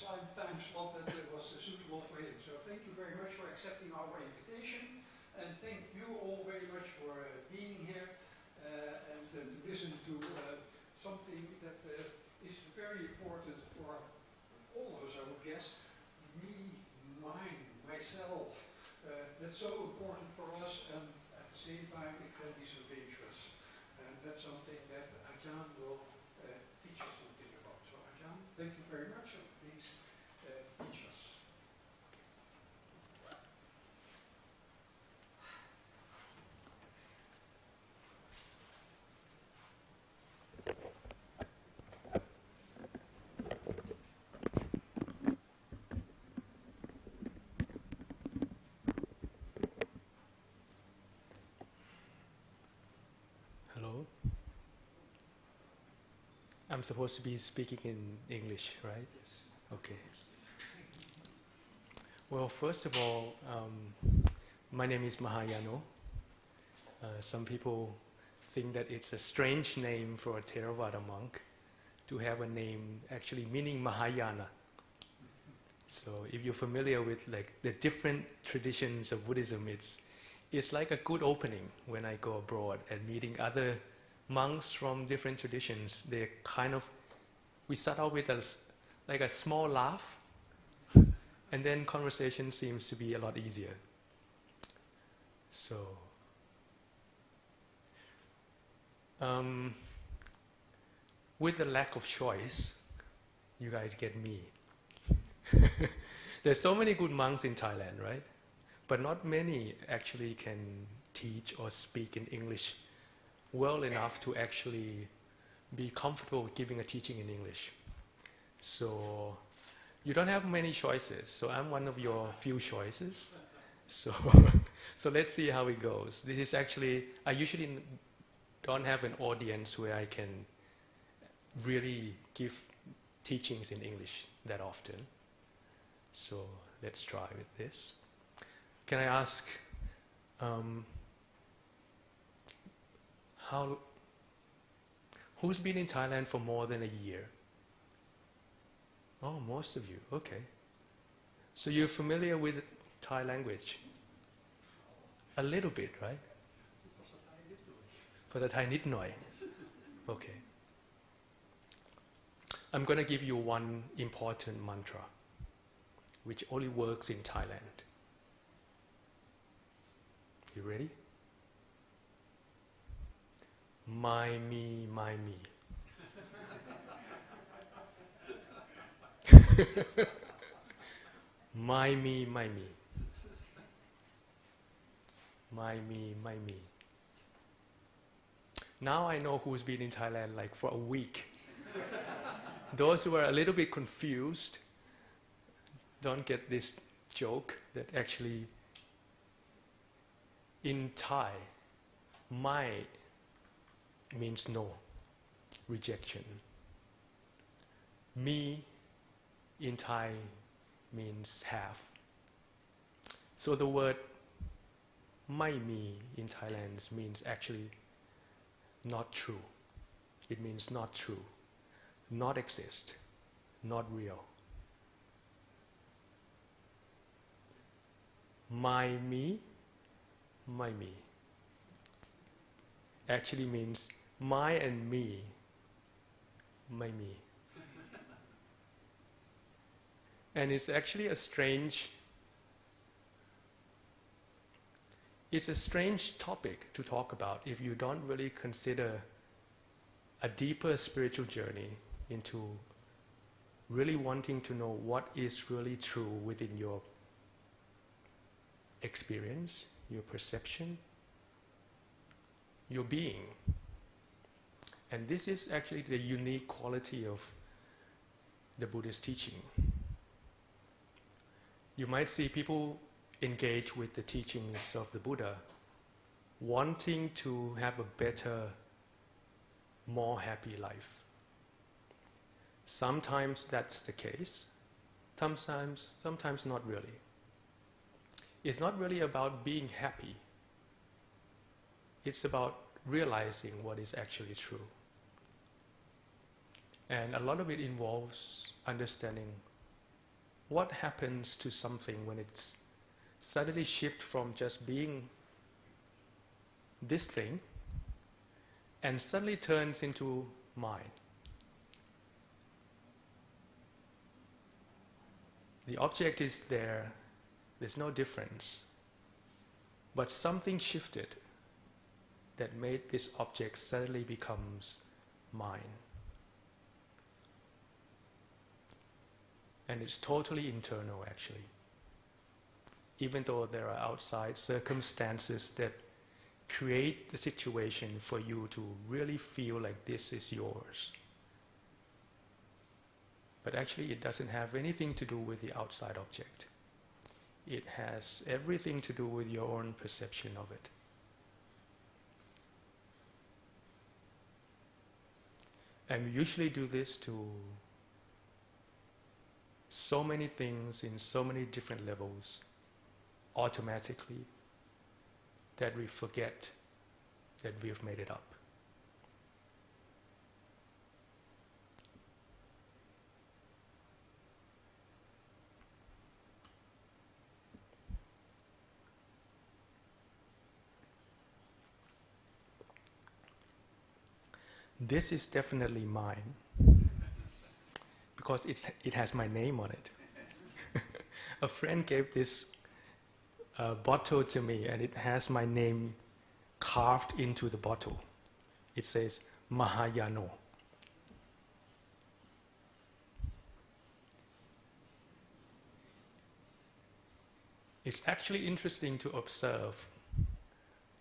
time slot that was suitable for him. So thank you very much for accepting our invitation, and thank you all very much for being here and to listen to something that is very important for all of us, I would guess. Me, mine, myself. That's so important for us, and at the same time it can be so dangerous. And that's something that Ajahn will teach us something about. So Ajahn, thank you very much, and please teach us. Hello. I'm supposed to be speaking in English, right? Yes. Okay. Well, first of all, my name is Mahanayo. Some people think that it's a strange name for a Theravada monk to have a name actually meaning Mahayana. So if you're familiar with like the different traditions of Buddhism, it's like a good opening when I go abroad and meeting other monks from different traditions. They kind of, we start out with like a small laugh, and then conversation seems to be a lot easier. So, with the lack of choice, you guys get me. There's so many good monks in Thailand, right? But not many actually can teach or speak in English well enough to actually be comfortable giving a teaching in English. So you don't have many choices. So I'm one of your few choices. So, so let's see how it goes. This is actually, I usually don't have an audience where I can really give teachings in English that often. So let's try with this. Can I ask, who's been in Thailand for more than a year? Oh, most of you, okay. So you're familiar with Thai language? A little bit, right? For the Thai nit noi. Okay. I'm going to give you one important mantra, which only works in Thailand. You ready? My me, my me. My me, my me. My me, my me. Now I know who's been in Thailand like for a week. Those who are a little bit confused don't get this joke that actually in Thai, my means no, rejection. Me in Thai means have. So the word mai me in Thailand means actually not true. It means not true, not exist, not real. My me, my me actually means my and me, my me. And it's actually a strange topic to talk about if you don't really consider a deeper spiritual journey into really wanting to know what is really true within your experience, your perception, your being. And this is actually the unique quality of the Buddhist teaching. You might see people engage with the teachings of the Buddha wanting to have a better, more happy life. Sometimes that's the case, sometimes not really. It's not really about being happy. It's about realizing what is actually true. And a lot of it involves understanding what happens to something when it's suddenly shift from just being this thing and suddenly turns into mine. The object is there, there's no difference, but something shifted that made this object suddenly becomes mine. And it's totally internal actually. Even though there are outside circumstances that create the situation for you to really feel like this is yours. But actually it doesn't have anything to do with the outside object. It has everything to do with your own perception of it. And we usually do this to so many things in so many different levels automatically that we forget that we have made it up. This is definitely mine because it has my name on it. A friend gave this bottle to me and it has my name carved into the bottle. It says Mahanayo. It's actually interesting to observe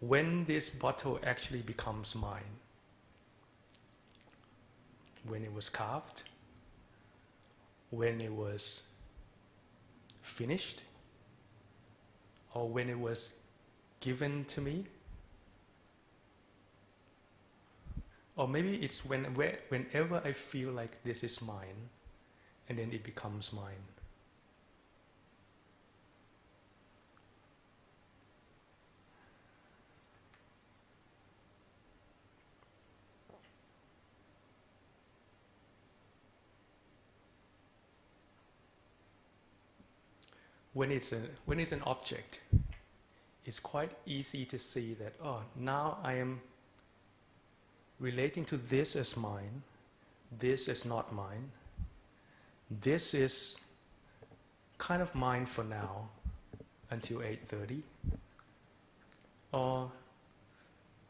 when this bottle actually becomes mine. When it was carved, when it was finished, or when it was given to me. Or maybe it's whenever I feel like this is mine, and then it becomes mine. When it's an object, it's quite easy to see that, oh, now I am relating to this as mine, this is not mine, this is kind of mine for now until 8:30, or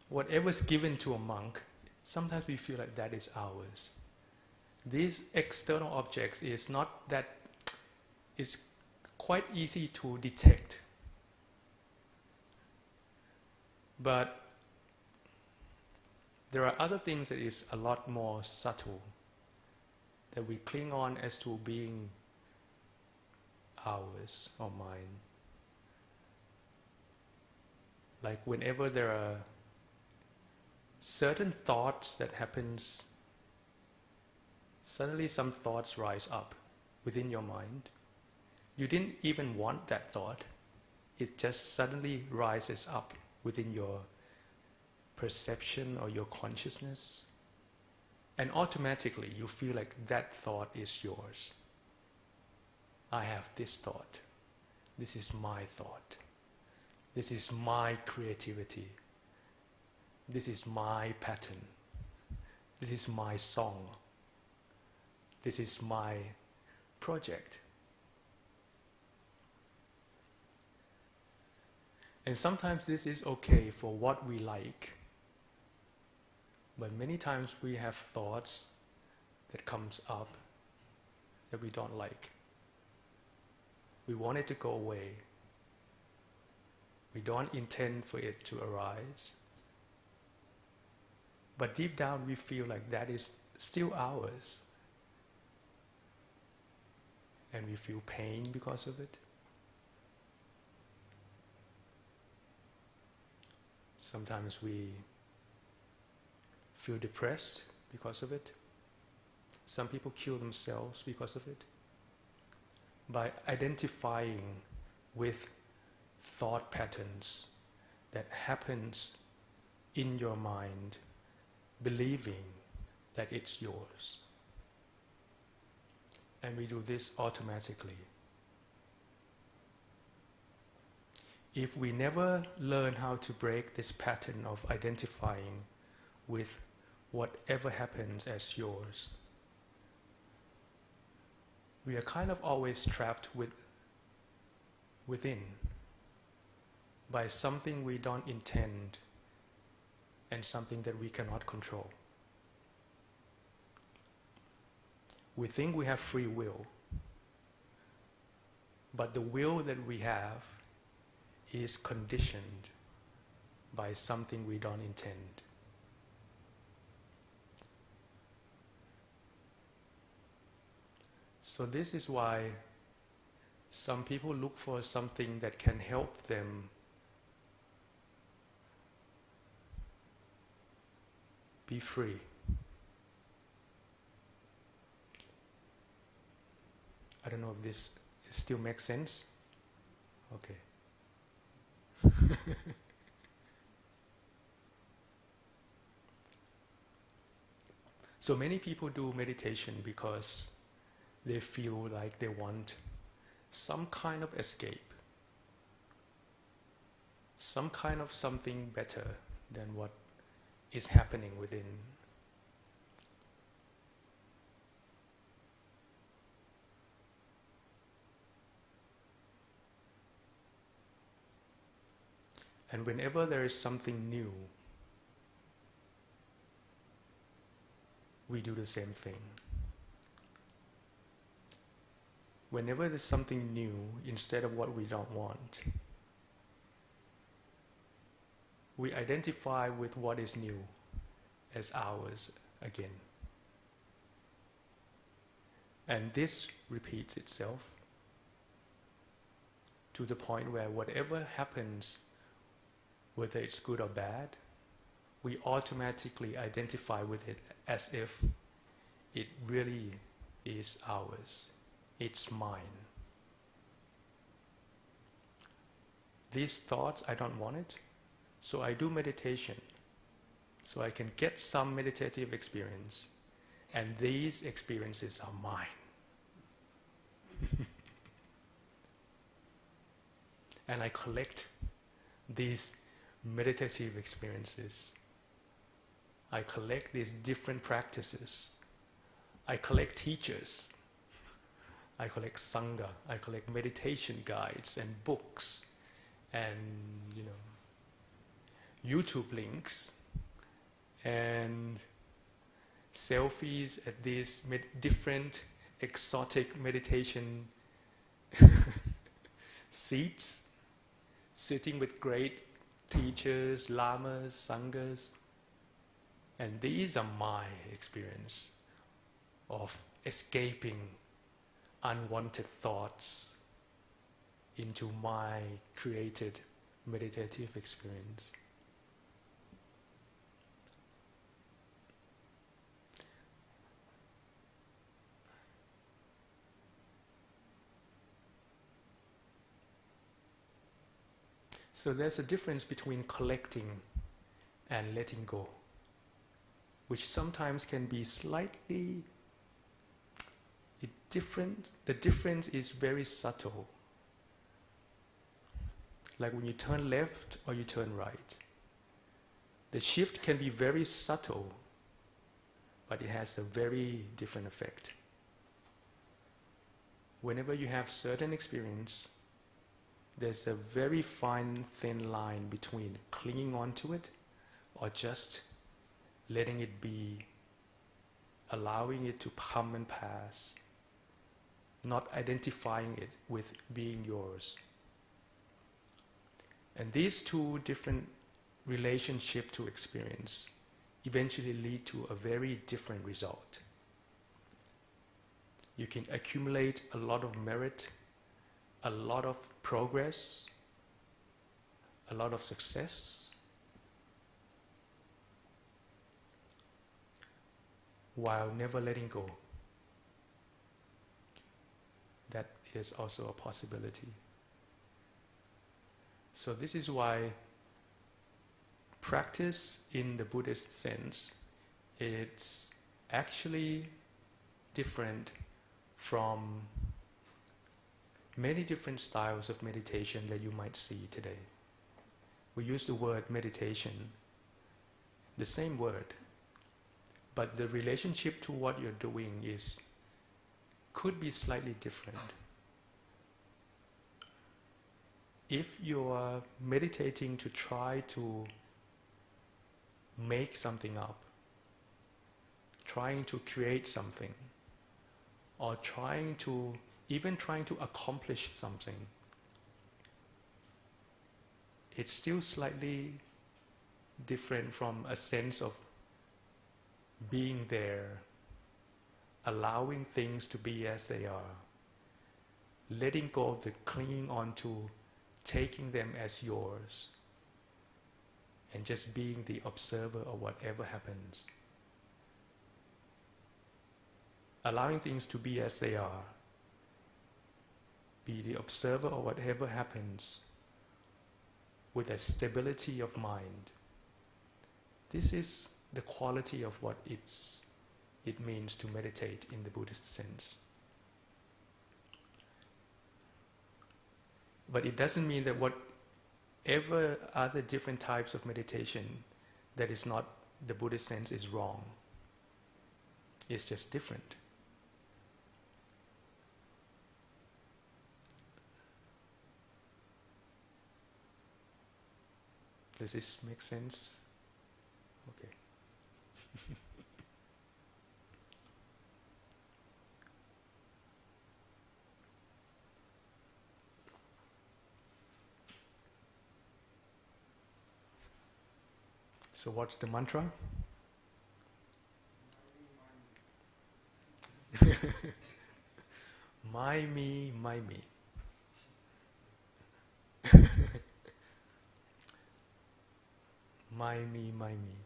whatever's given to a monk, sometimes we feel like that is ours. These external objects is not that, it's quite easy to detect. But there are other things that is a lot more subtle that we cling on as to being ours or mine. Like whenever there are certain thoughts that happens, suddenly some thoughts rise up within your mind. You didn't even want that thought. It just suddenly rises up within your perception or your consciousness. And automatically you feel like that thought is yours. I have this thought. This is my thought. This is my creativity. This is my pattern. This is my song. This is my project. And sometimes this is okay for what we like, but many times we have thoughts that comes up that we don't like. We want it to go away. We don't intend for it to arise. But deep down we feel like that is still ours. And we feel pain because of it. Sometimes we feel depressed because of it. Some people kill themselves because of it. By identifying with thought patterns that happens in your mind, believing that it's yours. And we do this automatically if we never learn how to break this pattern of identifying with whatever happens as yours, we are kind of always trapped within by something we don't intend and something that we cannot control. We think we have free will, but the will that we have is conditioned by something we don't intend. So this is why some people look for something that can help them be free. I don't know if this still makes sense. Okay. So many people do meditation because they feel like they want some kind of escape, some kind of something better than what is happening within. And whenever there is something new, we do the same thing. Whenever there's something new, instead of what we don't want, we identify with what is new as ours again. And this repeats itself to the point where whatever happens, whether it's good or bad, we automatically identify with it as if it really is ours. It's mine. These thoughts, I don't want it, so I do meditation, so I can get some meditative experience, and these experiences are mine. And I collect these meditative experiences. I collect these different practices. I collect teachers. I collect sangha. I collect meditation guides and books and YouTube links and selfies at these different exotic meditation seats, sitting with great teachers, lamas, sanghas. And these are my experience of escaping unwanted thoughts into my created meditative experience. So there's a difference between collecting and letting go, which sometimes can be slightly different. The difference is very subtle. Like when you turn left or you turn right. The shift can be very subtle, but it has a very different effect. Whenever you have certain experience, there's a very fine, thin line between clinging on to it or just letting it be, allowing it to come and pass, not identifying it with being yours. And these two different relationships to experience eventually lead to a very different result. You can accumulate a lot of merit, a lot of progress, a lot of success, while never letting go. That is also a possibility. So this is why practice in the Buddhist sense, it's actually different from many different styles of meditation that you might see today. We use the word meditation, the same word, but the relationship to what you're doing could be slightly different. If you are meditating to try to make something up, trying to create something, or trying to accomplish something, it's still slightly different from a sense of being there, allowing things to be as they are, letting go of the clinging on to taking them as yours, and just being the observer of whatever happens. Allowing things to be as they are, be the observer of whatever happens with a stability of mind. This is the quality of what it means to meditate in the Buddhist sense. But it doesn't mean that whatever other different types of meditation that is not the Buddhist sense is wrong. It's just different. Does this make sense? Okay. So what's the mantra? My me, my me. My me, my me.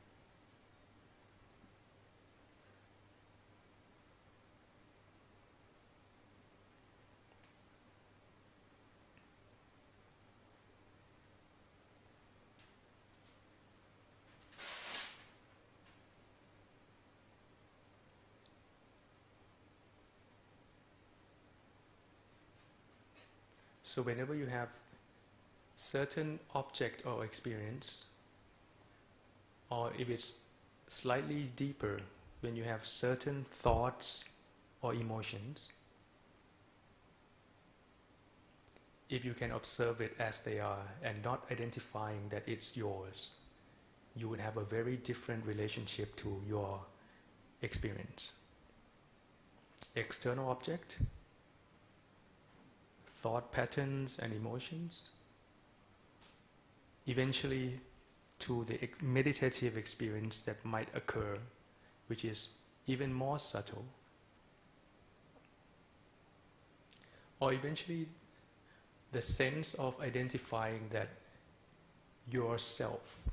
So whenever you have certain object or experience, or if it's slightly deeper, when you have certain thoughts or emotions, if you can observe it as they are and not identifying that it's yours, you would have a very different relationship to your experience. External object, thought patterns and emotions, eventually to the meditative experience that might occur, which is even more subtle, or eventually the sense of identifying that yourself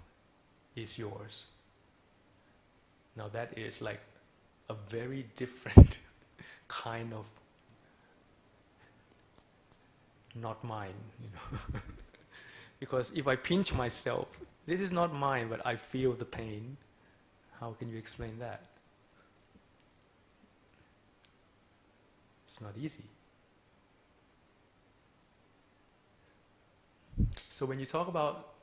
is yours. Now that is like a very different kind of not mine, you know. Because if I pinch myself, this is not mine, but I feel the pain. How can you explain that? It's not easy. So when you talk about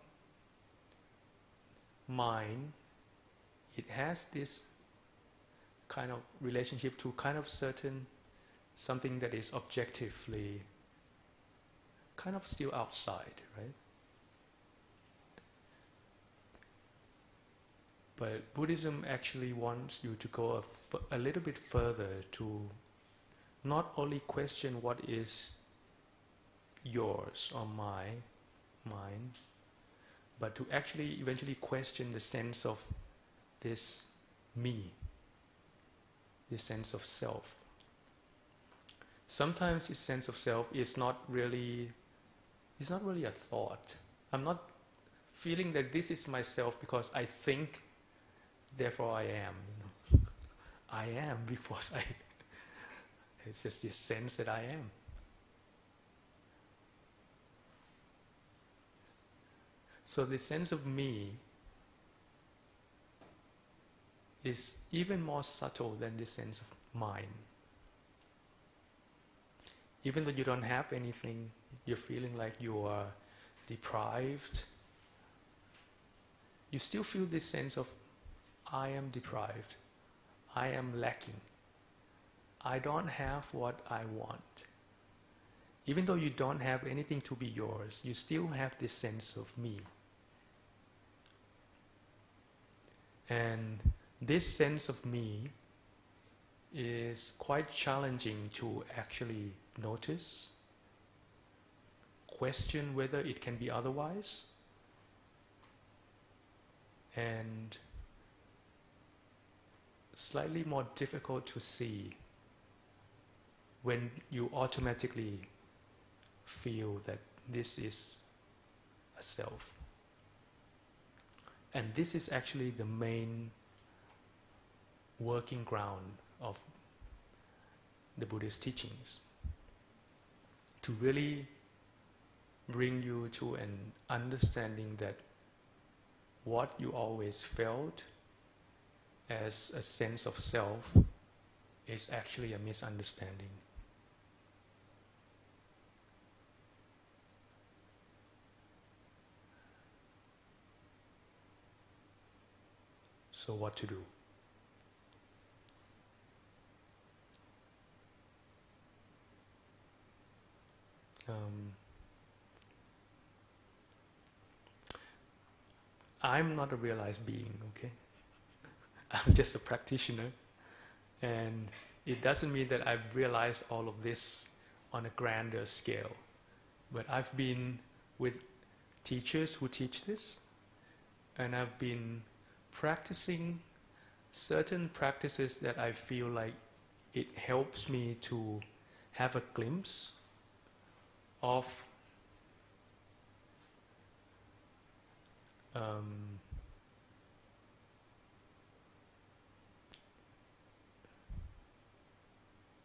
mind, it has this kind of relationship to kind of certain something that is objectively kind of still outside, right? But Buddhism actually wants you to go a little bit further to not only question what is yours or mine, but to actually eventually question the sense of this me, this sense of self. Sometimes this sense of self is not really a thought. I'm not feeling that this is myself because I think, therefore I am. You know? I am because it's just this sense that I am. So the sense of me is even more subtle than the sense of mine. Even though you don't have anything, you're feeling like you are deprived. You still feel this sense of, I am deprived, I am lacking, I don't have what I want. Even though you don't have anything to be yours, you still have this sense of me. And this sense of me is quite challenging to actually notice, question whether it can be otherwise, and slightly more difficult to see when you automatically feel that this is a self. And this is actually the main working ground of the Buddhist teachings, to really bring you to an understanding that what you always felt as a sense of self is actually a misunderstanding. So what to do? I'm not a realized being, okay? I'm just a practitioner, and it doesn't mean that I've realized all of this on a grander scale. But I've been with teachers who teach this, and I've been practicing certain practices that I feel like it helps me to have a glimpse of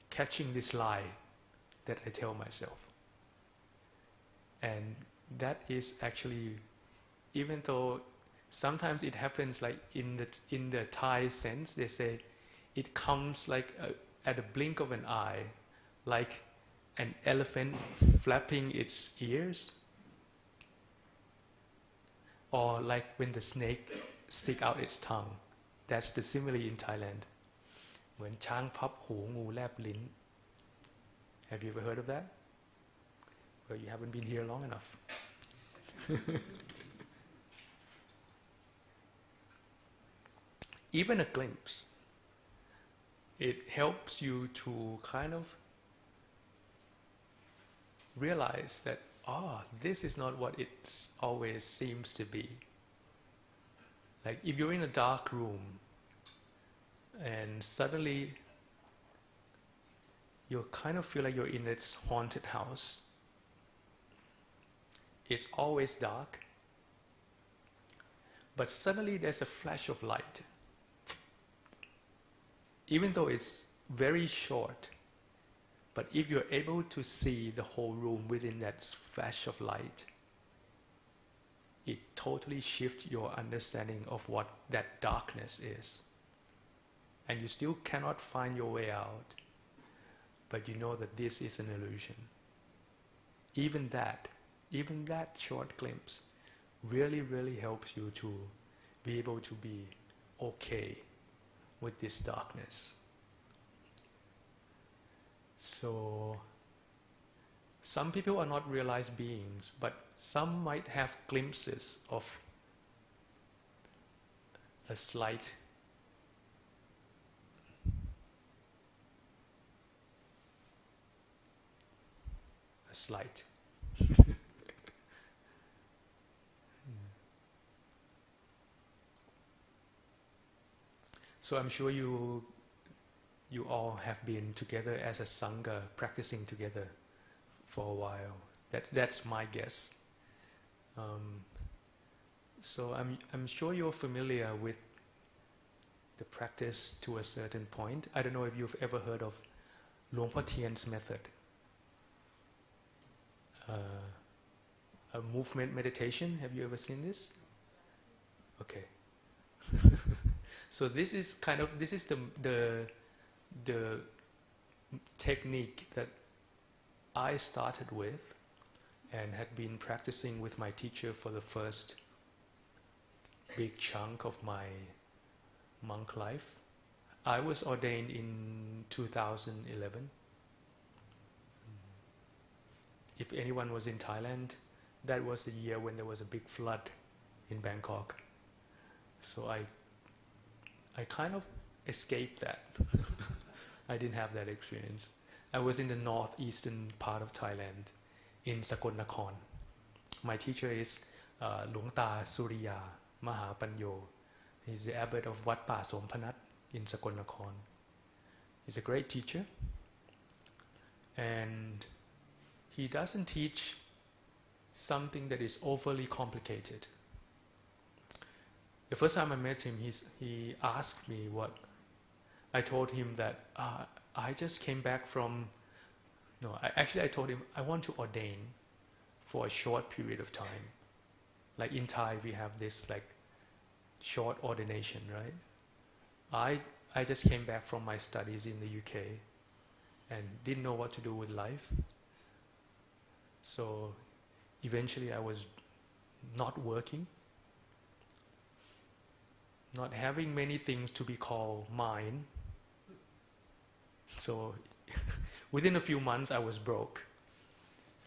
catching this lie that I tell myself. And that is actually, even though sometimes it happens like in the Thai sense, they say it comes like at a blink of an eye, like an elephant flapping its ears, or like when the snake stick out its tongue. That's the simile in Thailand. เหมือนช้างพับหูงูแลบลิ้น Have you ever heard of that? Well, you haven't been here long enough. Even a glimpse, it helps you to kind of realize that, this is not what it always seems to be. Like if you're in a dark room and suddenly you kind of feel like you're in this haunted house. It's always dark, but suddenly there's a flash of light. Even though it's very short, but if you're able to see the whole room within that flash of light, it totally shifts your understanding of what that darkness is. And you still cannot find your way out, but you know that this is an illusion. Even that short glimpse really, really helps you to be able to be okay with this darkness. So some people are not realized beings, but some might have glimpses of a slight So I'm sure you all have been together as a sangha, practicing together for a while. That's my guess. So I'm sure you're familiar with the practice to a certain point. I don't know if you've ever heard of Luang Por Tien's method. A movement meditation. Have you ever seen this? Okay. So this is the technique that I started with and had been practicing with my teacher for the first big chunk of my monk life. I was ordained in 2011. If anyone was in Thailand, that was the year when there was a big flood in Bangkok. So I kind of escaped that. I didn't have that experience. I was in the northeastern part of Thailand, in Sakon Nakhon. My teacher is Luang Ta Suriya Mahapanyo. He's the abbot of Wat Pa Somphanat in Sakon Nakhon. He's a great teacher, and he doesn't teach something that is overly complicated. The first time I met him, he asked me what. I told him that I just came back from. I told him I want to ordain for a short period of time. Like in Thai, we have this like short ordination, right? I just came back from my studies in the UK and didn't know what to do with life. So eventually I was not working, not having many things to be called mine. So within a few months I was broke.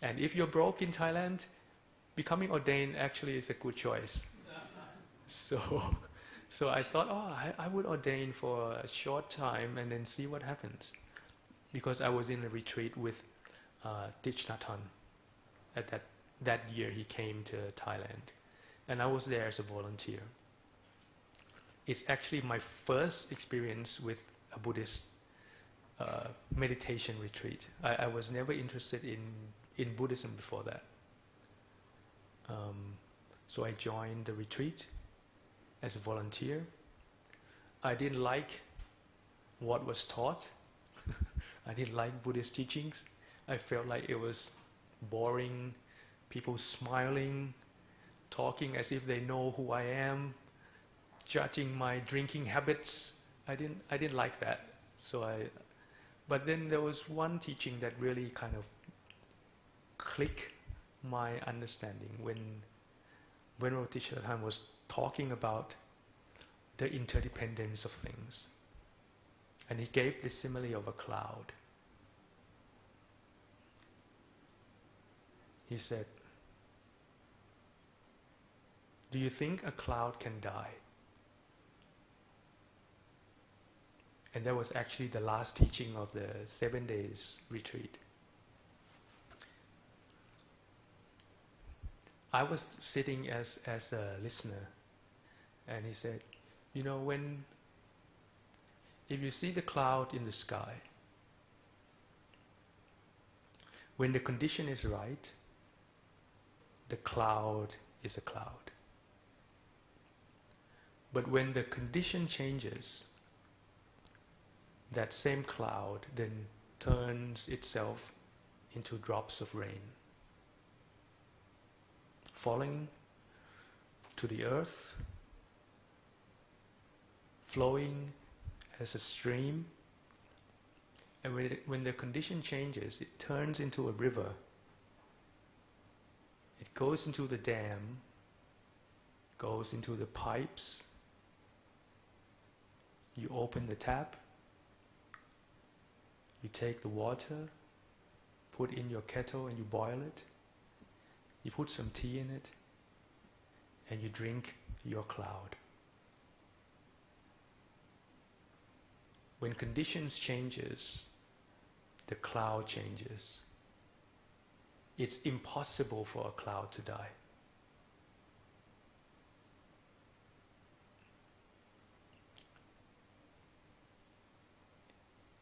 And if you're broke in Thailand, becoming ordained actually is a good choice. So I thought, I would ordain for a short time and then see what happens. Because I was in a retreat with Thich Nhat Hanh. At that year he came to Thailand. And I was there as a volunteer. It's actually my first experience with a Buddhist meditation retreat. I was never interested in Buddhism before that. So I joined the retreat as a volunteer. I didn't like what was taught. I didn't like Buddhist teachings. I felt like it was boring, people smiling, talking as if they know who I am, judging my drinking habits. I didn't like that. But then there was one teaching that really kind of clicked my understanding when Venerable Thich Nhat Hanh was talking about the interdependence of things. And he gave the simile of a cloud. He said, "Do you think a cloud can die?" And that was actually the last teaching of the 7 days retreat. I was sitting as a listener, and he said, if you see the cloud in the sky, when the condition is right, the cloud is a cloud. But when the condition changes, that same cloud then turns itself into drops of rain, falling to the earth, flowing as a stream, and when the condition changes, it turns into a river. It goes into the dam, goes into the pipes. You open the tap, you take the water, put in your kettle and you boil it. You put some tea in it, and you drink your cloud. When conditions changes, the cloud changes. It's impossible for a cloud to die.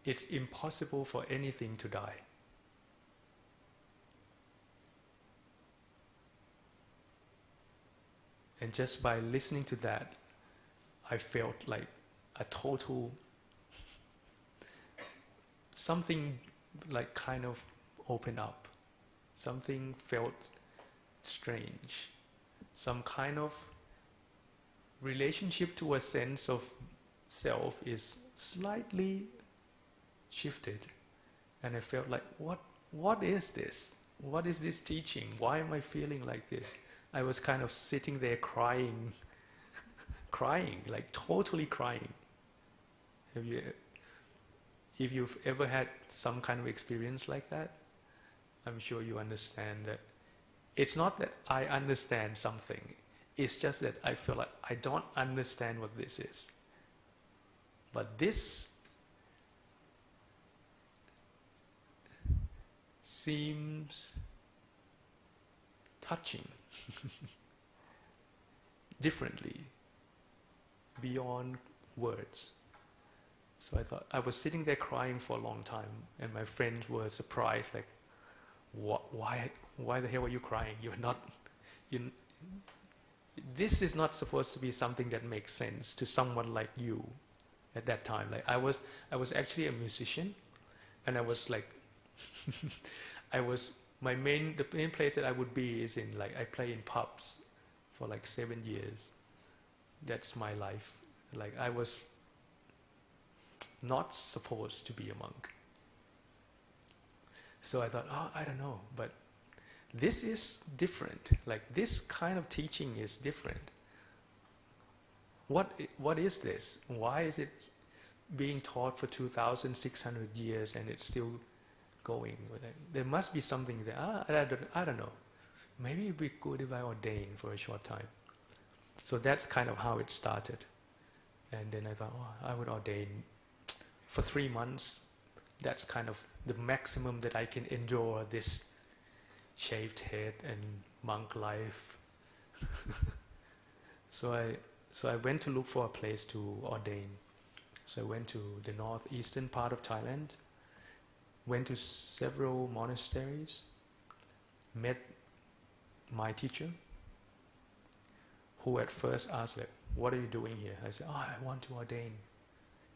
It's impossible for anything to die. And just by listening to that, I felt like a total, something like kind of opened up. Something felt strange. Some kind of relationship to a sense of self is slightly shifted. And I felt like, what is this? What is this teaching? Why am I feeling like this? I was kind of sitting there crying, crying, like totally crying. If you've ever had some kind of experience like that, I'm sure you understand that it's not that I understand something, it's just that I feel like I don't understand what this is. But this seems touching differently, beyond words. So I was sitting there crying for a long time, and my friends were surprised, like, why the hell are you crying? This is not supposed to be something that makes sense to someone like you at that time. Like I was actually a musician, and I was like, the main place that I would be is in, like, I play in pubs for like 7 years. That's my life. Like I was not supposed to be a monk. So I thought, I don't know, but this is different. Like this kind of teaching is different. What is this? Why is it being taught for 2,600 years and it's still going? There must be something there. I don't know. Maybe it'd be good if I ordain for a short time. So that's kind of how it started. And then I thought, I would ordain for 3 months. That's kind of the maximum that I can endure this shaved head and monk life. So I went to look for a place to ordain. So I went to the northeastern part of Thailand, went to several monasteries, met my teacher, who at first asked, like, what are you doing here? I said, I want to ordain.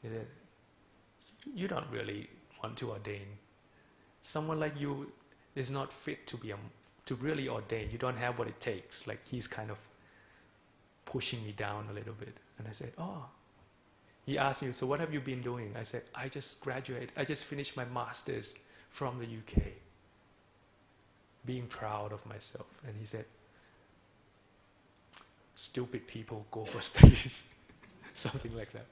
He said, you don't really want to ordain. Someone like you is not fit to really ordain. You don't have what it takes. Like he's kind of pushing me down a little bit. And I said, He asked me, so what have you been doing? I said, I just graduated. I just finished my master's from the UK. Being proud of myself. And he said, stupid people go for studies. Something like that.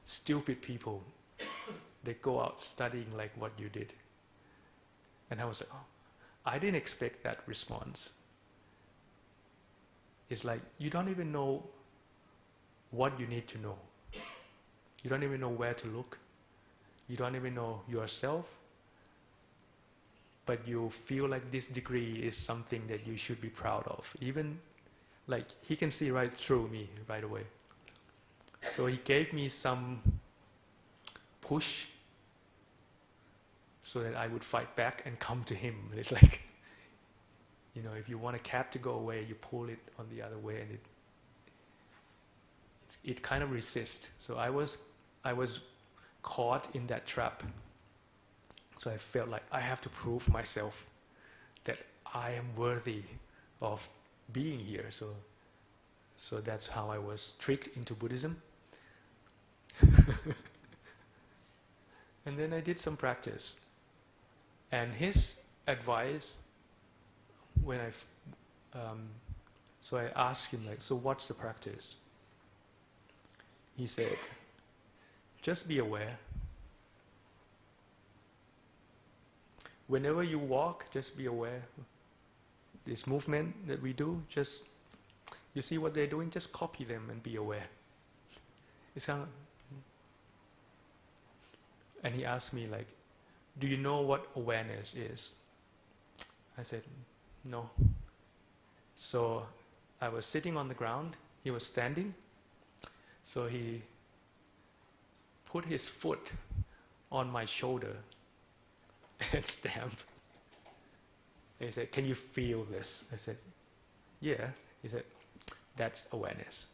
Stupid people, they go out studying like what you did. And I was like, I didn't expect that response. It's like, you don't even know what you need to know. You don't even know where to look. You don't even know yourself. But you feel like this degree is something that you should be proud of. Even, like, he can see right through me right away. So he gave me some push so that I would fight back and come to him. It's like, if you want a cat to go away, you pull it on the other way, and it kind of resists. So I was caught in that trap. So I felt like I have to prove myself that I am worthy of being here. So that's how I was tricked into Buddhism. And then I did some practice. And his advice, so I asked him, like, so what's the practice? He said, just be aware. Whenever you walk, just be aware. This movement that we do, just, you see what they're doing, just copy them and be aware. It's kind of, and he asked me, like, do you know what awareness is? I said, no. So I was sitting on the ground, he was standing, so he put his foot on my shoulder and stamped. And he said, can you feel this? I said, yeah. He said, that's awareness.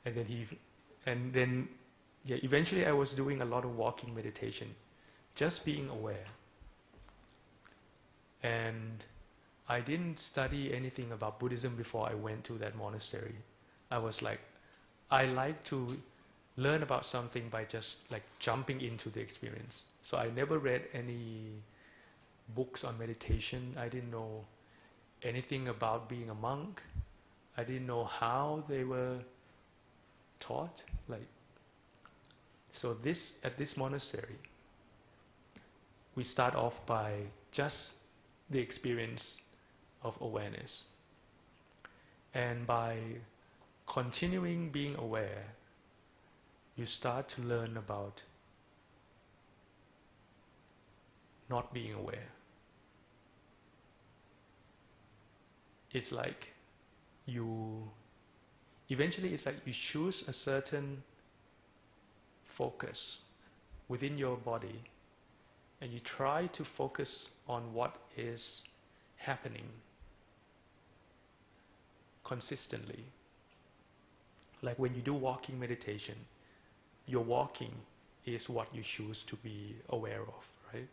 And then eventually I was doing a lot of walking meditation, just being aware. And I didn't study anything about Buddhism before I went to that monastery. I was like, I like to learn about something by just like jumping into the experience. So I never read any books on meditation. I didn't know anything about being a monk. I didn't know how they were taught. So at this monastery, we start off by just the experience of awareness. And by continuing being aware, you start to learn about not being aware. It's like eventually it's like you choose a certain focus within your body and you try to focus on what is happening consistently. Like when you do walking meditation, your walking is what you choose to be aware of, right?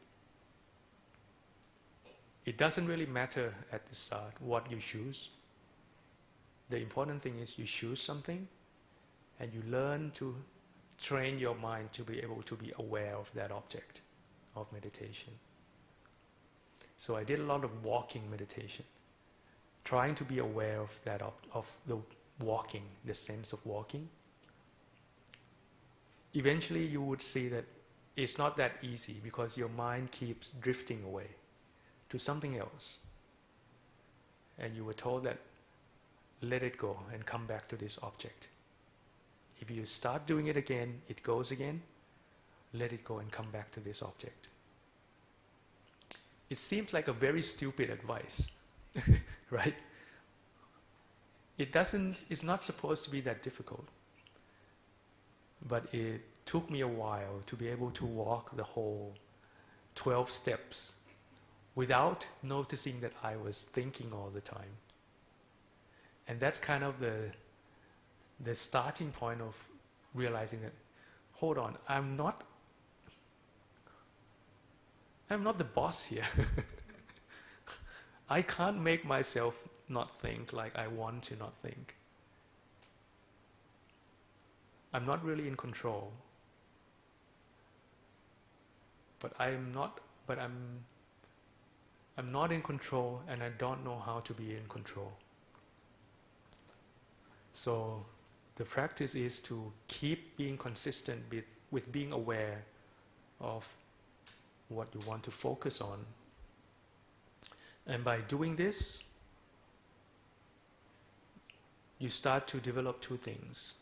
It doesn't really matter at the start what you choose. The important thing is you choose something and you learn to train your mind to be able to be aware of that object of meditation. So I did a lot of walking meditation, trying to be aware of that, of the walking, the sense of walking. Eventually you would see that it's not that easy because your mind keeps drifting away to something else. And you were told that let it go and come back to this object. If you start doing it again, it goes again, let it go and come back to this object. It seems like a very stupid advice, right? It's not supposed to be that difficult. But it took me a while to be able to walk the whole 12 steps without noticing that I was thinking all the time. And that's kind of the starting point of realizing that, hold on, I'm not the boss here. I can't make myself not think like I want to not think. I'm not really in control. I'm not in control and I don't know how to be in control. So the practice is to keep being consistent with being aware of what you want to focus on. And by doing this, you start to develop two things.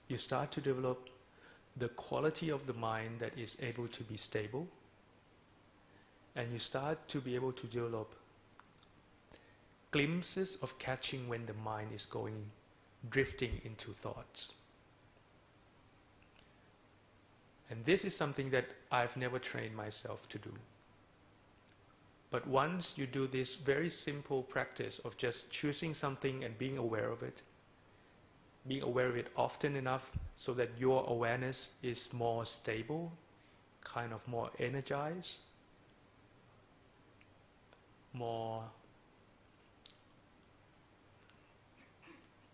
You start to develop the quality of the mind that is able to be stable, and you start to be able to develop glimpses of catching when the mind is drifting into thoughts. And this is something that I've never trained myself to do. But once you do this very simple practice of just choosing something and being aware of it often enough so that your awareness is more stable, kind of more energized, more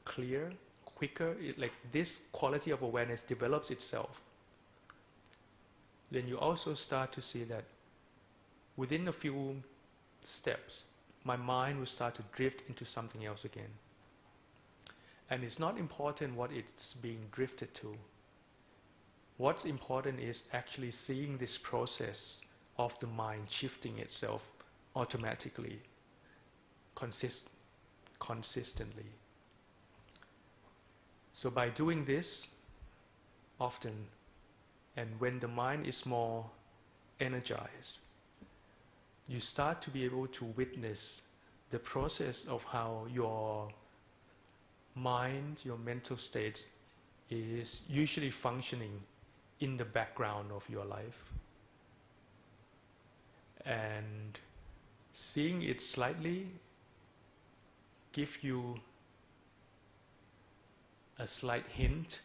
clear, quicker, like this quality of awareness develops itself, then you also start to see that within a few steps, my mind will start to drift into something else again. And it's not important what it's being drifted to. What's important is actually seeing this process of the mind shifting itself automatically, consistently. So by doing this often, and when the mind is more energized, you start to be able to witness the process of how your mind, your mental states is usually functioning in the background of your life. And seeing it slightly give you a slight hint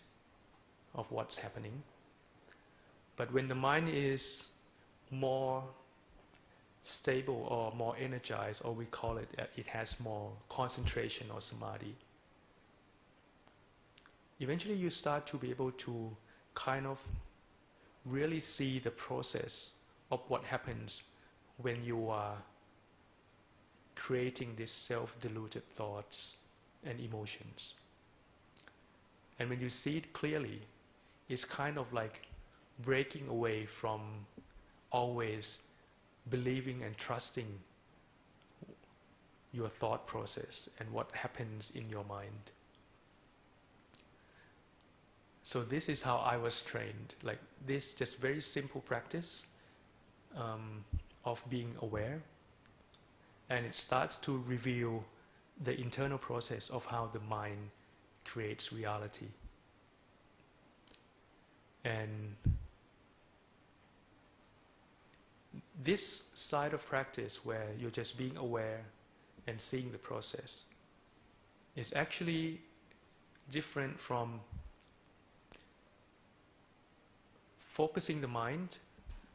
of what's happening. But when the mind is more stable or more energized, or we call it, it has more concentration or samadhi, eventually you start to be able to kind of really see the process of what happens when you are creating these self-deluded thoughts and emotions. And when you see it clearly, it's kind of like breaking away from always believing and trusting your thought process and what happens in your mind. So this is how I was trained, like this just very simple practice of being aware, and it starts to reveal the internal process of how the mind creates reality. And this side of practice where you're just being aware and seeing the process is actually different from focusing the mind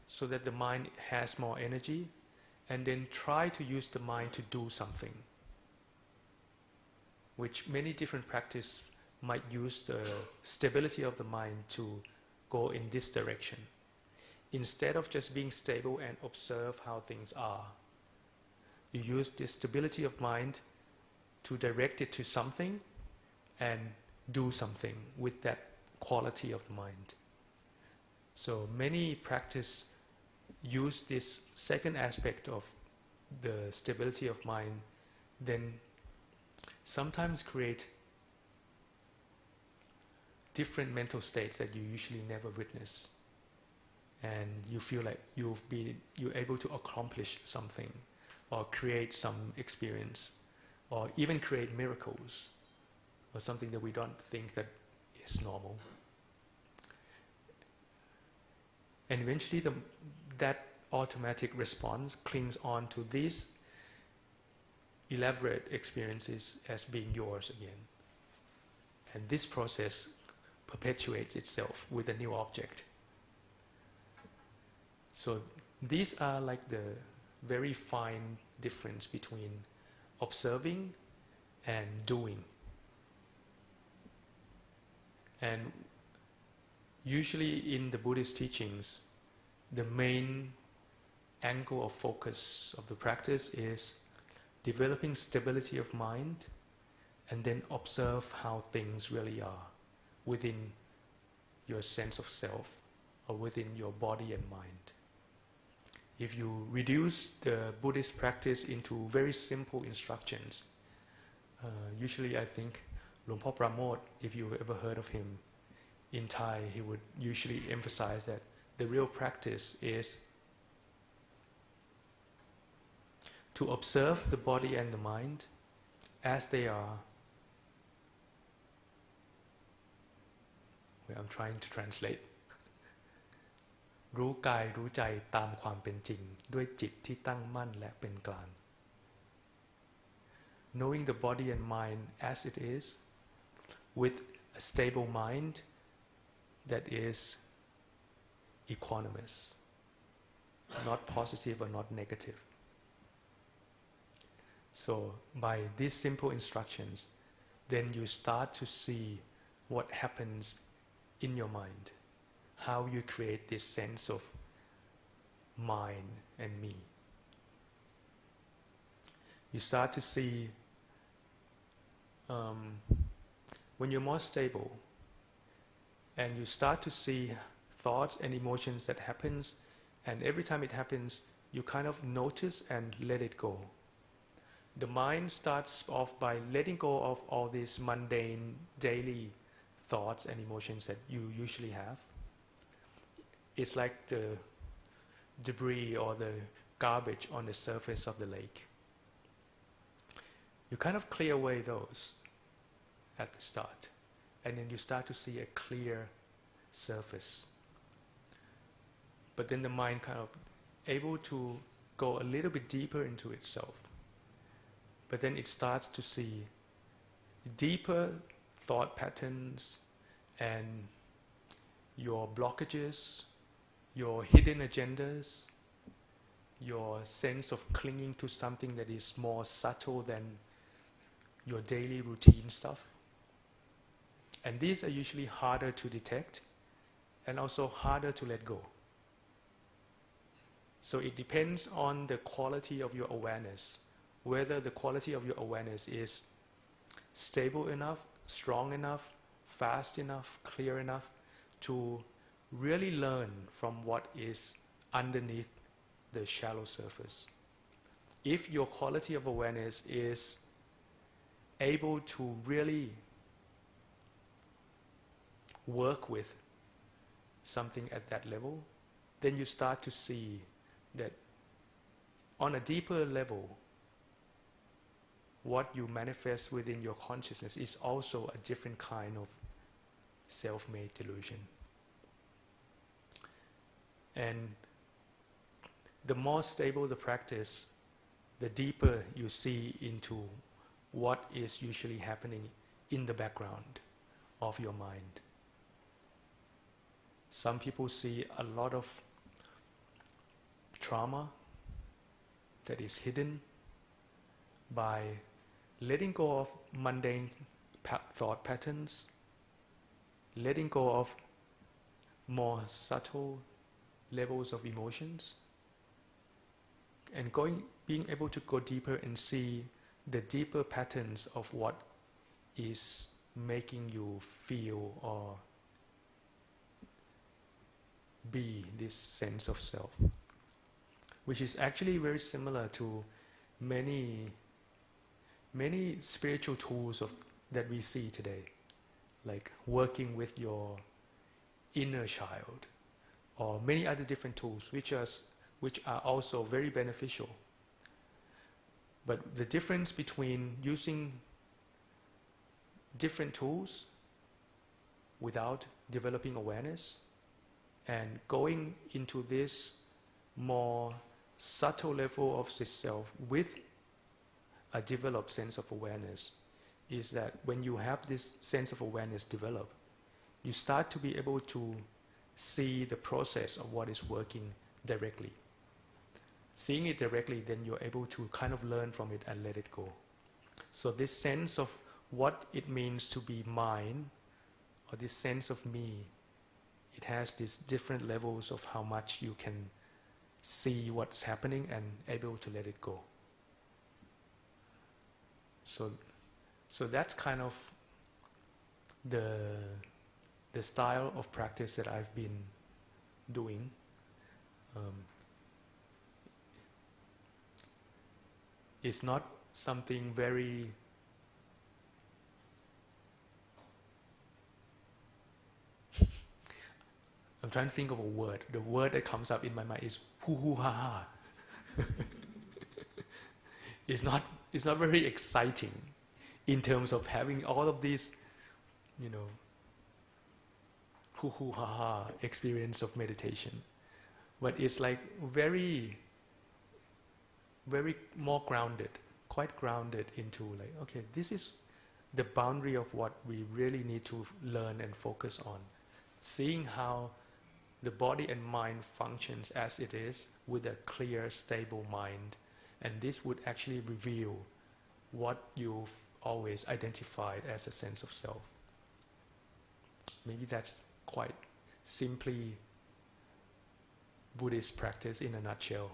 so that the mind has more energy and then try to use the mind to do something, which many different practices might use the stability of the mind to go in this direction. Instead of just being stable and observe how things are, you use the stability of mind to direct it to something and do something with that quality of the mind. So many practice use this second aspect of the stability of mind, then sometimes create different mental states that you usually never witness, and you feel like you're able to accomplish something or create some experience or even create miracles or something that we don't think that is normal. And eventually that automatic response clings on to these elaborate experiences as being yours again. And this process perpetuates itself with a new object. So these are like the very fine difference between observing and doing. And usually in the Buddhist teachings, the main angle of focus of the practice is developing stability of mind and then observe how things really are within your sense of self or within your body and mind. If you reduce the Buddhist practice into very simple instructions, usually I think Luang Por Pramod, if you've ever heard of him, in Thai, he would usually emphasize that the real practice is to observe the body and the mind as they are. Well, I'm trying to translate. รู้กายรู้ใจตามความเป็นจริงด้วยจิตที่ตั้งมั่นและเป็นกลาง Knowing the body and mind as it is, with a stable mind that is equanimous, not positive or not negative. So by these simple instructions, then you start to see what happens in your mind, how you create this sense of mine and me. You start to see when you're more stable and you start to see thoughts and emotions that happens, and every time it happens you kind of notice and let it go. The mind starts off by letting go of all these mundane daily thoughts and emotions that you usually have. It's like the debris or the garbage on the surface of the lake. You kind of clear away those at the start, and then you start to see a clear surface. But then the mind kind of able to go a little bit deeper into itself. But then it starts to see deeper thought patterns and your blockages, your hidden agendas, your sense of clinging to something that is more subtle than your daily routine stuff. And these are usually harder to detect and also harder to let go. So it depends on the quality of your awareness, whether the quality of your awareness is stable enough, strong enough, fast enough, clear enough to really learn from what is underneath the shallow surface. If your quality of awareness is able to really work with something at that level, then you start to see that on a deeper level, what you manifest within your consciousness is also a different kind of self-made delusion. And the more stable the practice, the deeper you see into what is usually happening in the background of your mind. Some people see a lot of trauma that is hidden by letting go of mundane thought patterns, letting go of more subtle levels of emotions, and being able to go deeper and see the deeper patterns of what is making you feel or be this sense of self, which is actually very similar to many spiritual tools that we see today, like working with your inner child, or many other different tools which are also very beneficial. But the difference between using different tools without developing awareness and going into this more subtle level of the self with a developed sense of awareness is that when you have this sense of awareness develop, you start to be able to see the process of what is working directly. Seeing it directly, then you're able to kind of learn from it and let it go. So this sense of what it means to be mine, or this sense of me, it has these different levels of how much you can see what's happening and able to let it go. So that's kind of the style of practice that I've been doing. It's not something very I'm trying to think of a word. The word that comes up in my mind is hoo-hoo-ha-ha. It's not very exciting in terms of having all of these, hoo-hoo-ha-ha experience of meditation. But it's like very, very more grounded, quite grounded into like, okay, this is the boundary of what we really need to learn and focus on. Seeing how the body and mind functions as it is with a clear, stable mind. And this would actually reveal what you've always identified as a sense of self. Maybe that's quite simply Buddhist practice in a nutshell,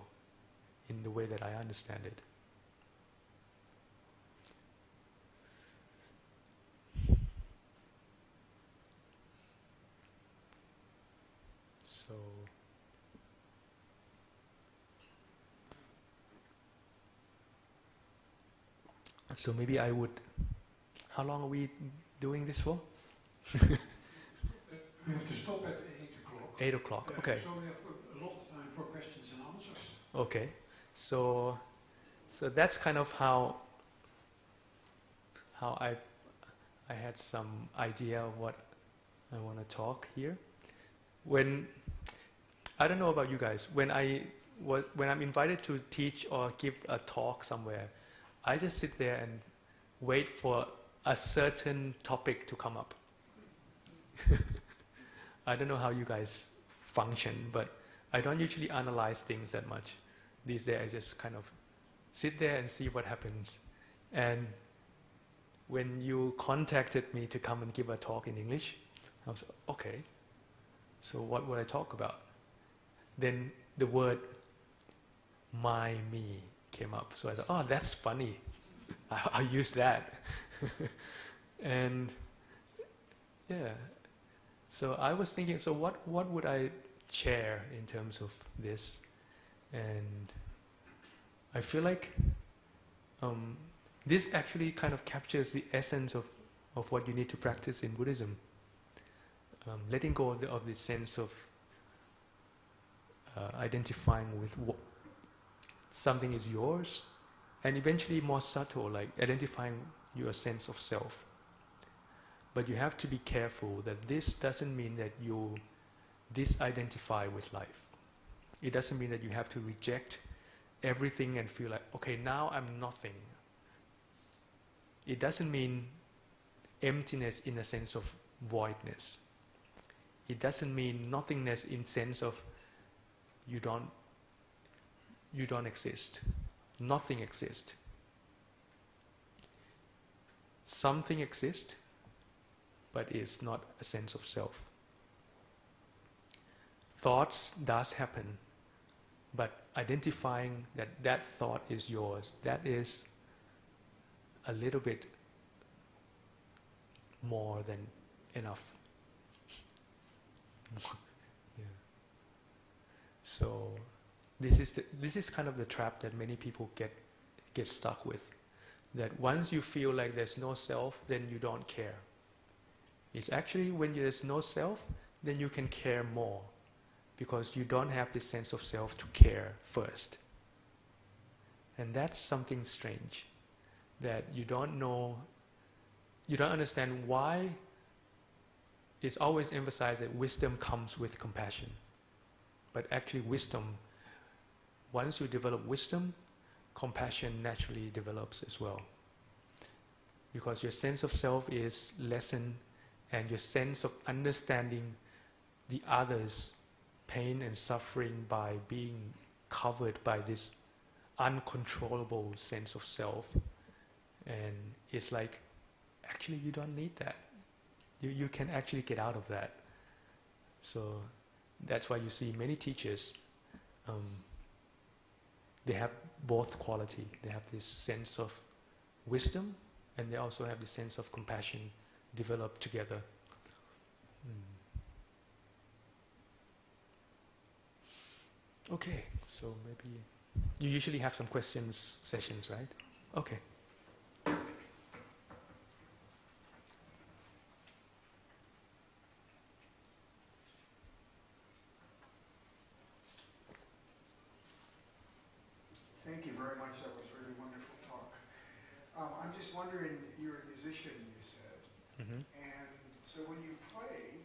in the way that I understand it. So maybe I would. How long are we doing this for? We have to stop at 8 o'clock. 8 o'clock. Okay. So we have a lot of time for questions and answers. Okay. So that's kind of how I had some idea of what I want to talk here. When I don't know about you guys, when I'm invited to teach or give a talk somewhere, I just sit there and wait for a certain topic to come up. I don't know how you guys function, but I don't usually analyze things that much. These days I just kind of sit there and see what happens. And when you contacted me to come and give a talk in English, I was okay. So what would I talk about? Then the word "my me" came up. So I thought, oh, that's funny. I'll use that. And yeah, so I was thinking, so what would I share in terms of this? And I feel like this actually kind of captures the essence of what you need to practice in Buddhism. Letting go of this sense of identifying with something is yours, and eventually more subtle, like identifying your sense of self. But you have to be careful that this doesn't mean that you disidentify with life. It doesn't mean that you have to reject everything and feel like, okay, now I'm nothing. It doesn't mean emptiness in a sense of voidness. It doesn't mean nothingness in sense of you don't exist. Nothing exists. Something exists, but it's not a sense of self. Thoughts does happen, but identifying that thought is yours, that is a little bit more than enough. Yeah. So this is kind of the trap that many people get stuck with. That once you feel like there's no self, then you don't care. It's actually when there's no self, then you can care more, because you don't have this sense of self to care first. And that's something strange, that you don't know, you don't understand why it's always emphasized that wisdom comes with compassion. But actually wisdom, once you develop wisdom, compassion naturally develops as well. Because your sense of self is lessened, and your sense of understanding the other's pain and suffering by being covered by this uncontrollable sense of self. And it's like, actually you don't need that. You can actually get out of that. So that's why you see many teachers, they have both quality. They have this sense of wisdom, and they also have this sense of compassion developed together. Okay, so maybe you usually have some questions sessions, right? Okay. Thank you very much. That was a really wonderful talk. I'm just wondering, you're a musician, you said, and so when you play,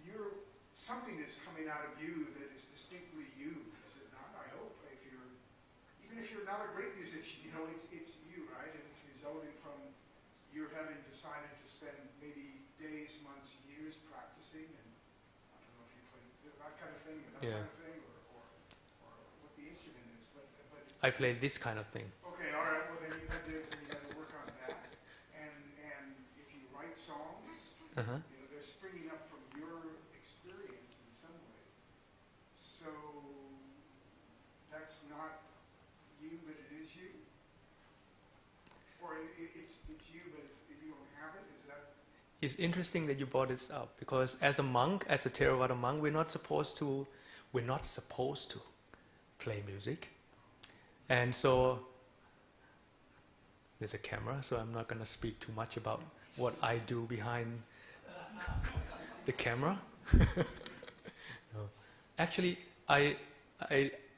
you're something is coming out of you that is distinctly you, is it not? I hope. Even if you're not a great musician, it's you, right? And it's resulting from your having decided to spend maybe days, months, years practicing, and I don't know if you play that kind of thing, or that kind of thing, or what the instrument is, but I play this kind of thing. Okay, all right. Well, then you had to work on that, and if you write songs, they're springing up from your experience in some way. So that's not you, but it is you, or it's you, but you don't have it. Is that? It's interesting that you brought this up, because as a monk, as a Theravada monk, we're not supposed to play music. And so there's a camera, so I'm not going to speak too much about what I do behind the camera. No. Actually, I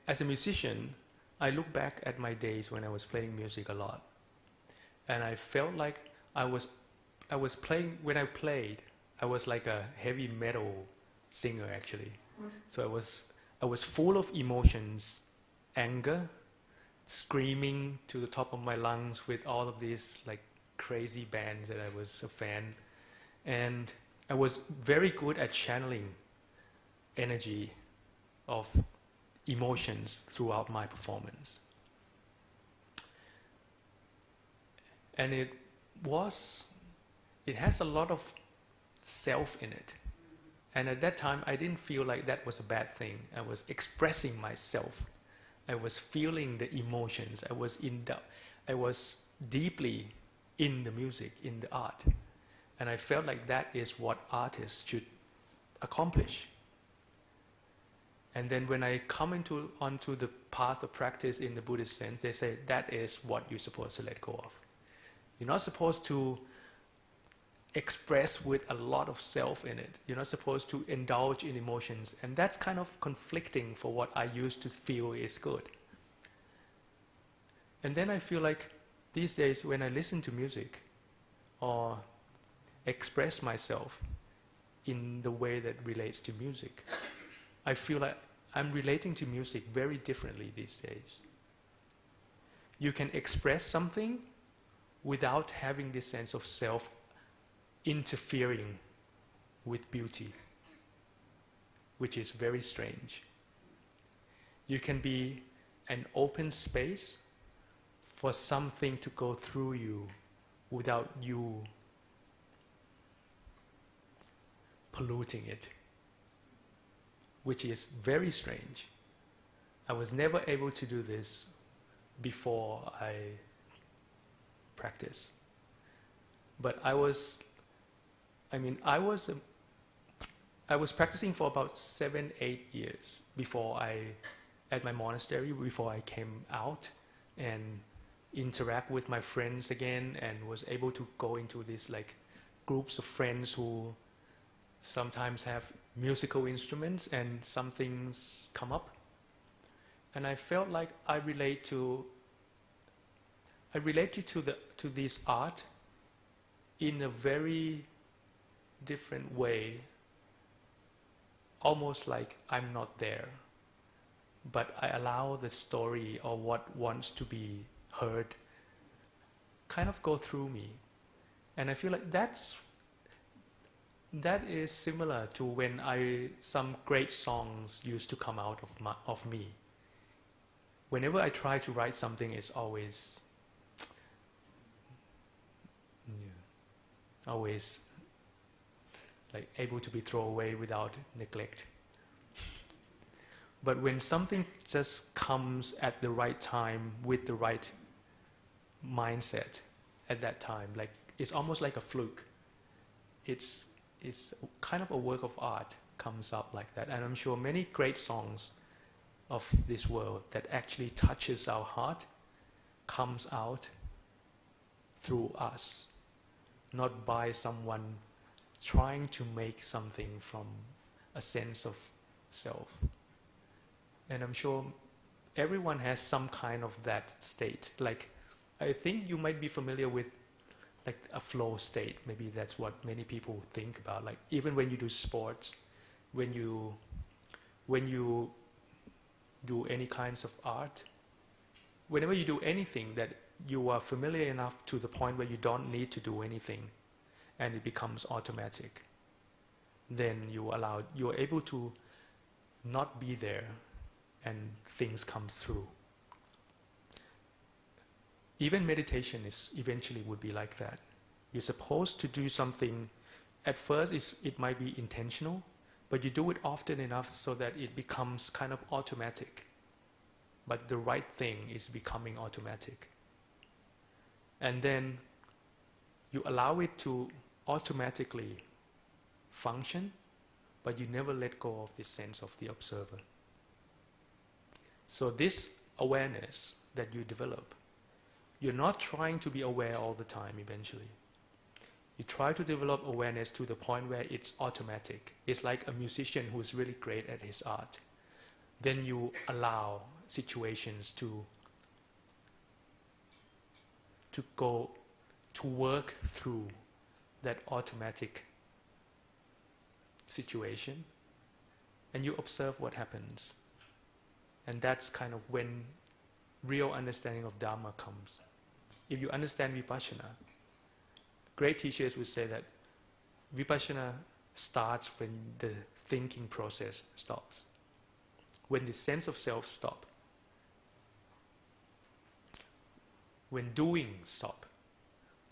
as a musician, I look back at my days when I was playing music a lot, and I felt like I was playing, when I played, I was like a heavy metal singer actually. So I was full of emotions, anger, screaming to the top of my lungs with all of these like crazy bands that I was a fan, and I was very good at channeling energy of emotions throughout my performance. And it has a lot of self in it. And at that time, I didn't feel like that was a bad thing. I was expressing myself. I was feeling the emotions. I was deeply in the music, in the art. And I felt like that is what artists should accomplish. And then when I come onto the path of practice in the Buddhist sense, they say that is what you're supposed to let go of. You're not supposed to express with a lot of self in it. You're not supposed to indulge in emotions. And that's kind of conflicting for what I used to feel is good. And then I feel like these days when I listen to music or express myself in the way that relates to music, I feel like I'm relating to music very differently these days. You can express something without having this sense of self interfering with beauty, which is very strange. You can be an open space for something to go through you without you polluting it, which is very strange. I was never able to do this before I practiced. But I was practicing for about 7-8 years at my monastery, before I came out and interact with my friends again, and was able to go into these like groups of friends who sometimes have musical instruments and some things come up. And I felt like I relate to this art in a very different way, almost like I'm not there, but I allow the story or what wants to be heard kind of go through me. And I feel like that is similar to when some great songs used to come out of me. Whenever I try to write something, it's always like able to be thrown away without neglect. But when something just comes at the right time with the right mindset at that time, like it's almost like a fluke. It's kind of a work of art comes up like that. And I'm sure many great songs of this world that actually touches our heart comes out through us, not by someone trying to make something from a sense of self. And I'm sure everyone has some kind of that state. Like, I think you might be familiar with like a flow state. Maybe that's what many people think about. Like even when you do sports, when you do any kinds of art, whenever you do anything that you are familiar enough to the point where you don't need to do anything and it becomes automatic, then you're able to not be there and things come through. Even meditation eventually would be like that. You're supposed to do something. At first it might be intentional, but you do it often enough so that it becomes kind of automatic. But the right thing is becoming automatic. And then you allow it to automatically function, but you never let go of this sense of the observer. So this awareness that you develop, you're not trying to be aware all the time eventually. You try to develop awareness to the point where it's automatic. It's like a musician who is really great at his art. Then you allow situations to work through that automatic situation, and you observe what happens. And that's kind of when real understanding of Dhamma comes. If you understand Vipassana, great teachers would say that Vipassana starts when the thinking process stops. When the sense of self stops. When doing stops.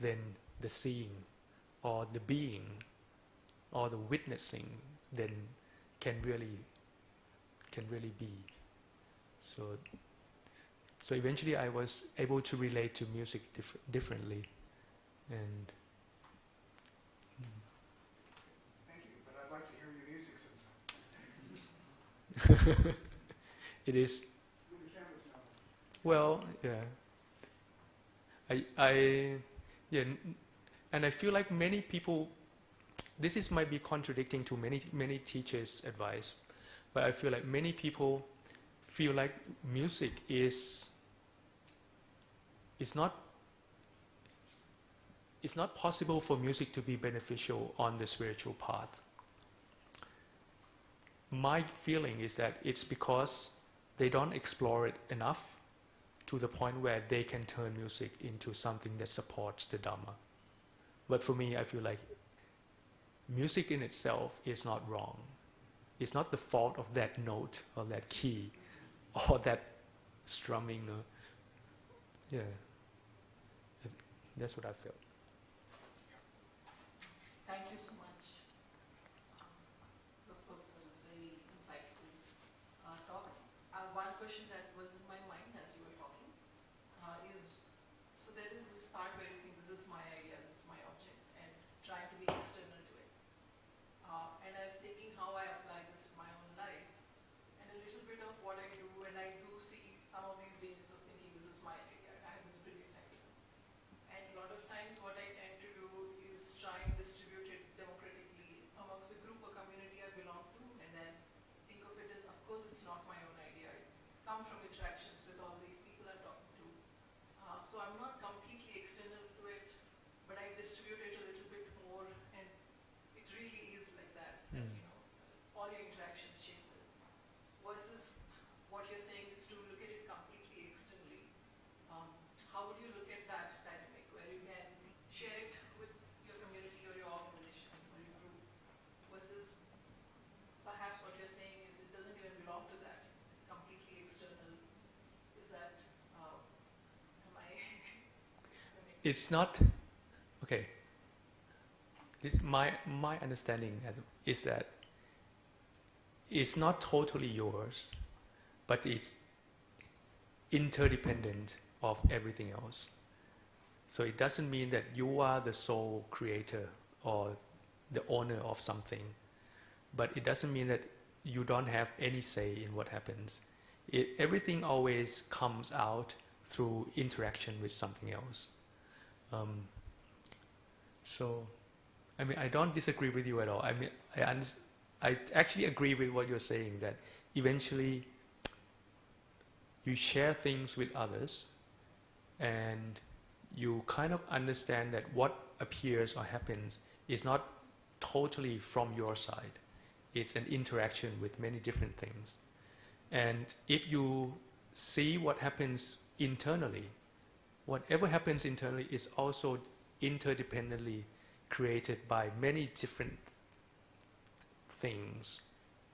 then the seeing or the being or the witnessing then can really be. So eventually I was able to relate to music differently, and Thank you, but I'd like to hear your music sometime. it is, With the cameras now. well, yeah. Yeah, and I feel like many people, might be contradicting to many teachers' advice, but I feel like many people feel like music is not it's not possible for music to be beneficial on the spiritual path. My feeling is that it's because they don't explore it enough to the point where they can turn music into something that supports the Dhamma. But for me, I feel like music in itself is not wrong. It's not the fault of that note or that key or that strumming. Yeah, that's what I felt. Thank you so much. Bhikkhu, that was very insightful talk. One question that was in my mind as you were talking is, so there is this part where you think this is my idea, this is my object, and trying to be external to it. And I was thinking how I apply this in my own life, and a little bit of what I do, and I do see some of these dangers of thinking this is my idea, and I have this brilliant idea. And a lot of times what I tend to do is try and distribute it democratically amongst the group or community I belong to, and then think of it as, of course it's not my own idea, it's come from interactions with all these people I'm talking to. So I'm not completely external to it, but I distribute it a little bit more, and it really is like that, that all your interactions shape this. Versus what you're saying is to look at it completely externally. How would you look at that dynamic where you can share it with your community or your organization or your group, versus perhaps what you're saying is it doesn't even belong to that, it's completely external. Is that, am I It's not, okay. My understanding is that it's not totally yours, but it's interdependent of everything else. So it doesn't mean that you are the sole creator or the owner of something, but it doesn't mean that you don't have any say in what happens. Everything always comes out through interaction with something else. So, I mean, I don't disagree with you at all. I mean, I actually agree with what you're saying, that eventually you share things with others and you kind of understand that what appears or happens is not totally from your side. It's an interaction with many different things. And if you see what happens internally, whatever happens internally is also interdependently created by many different things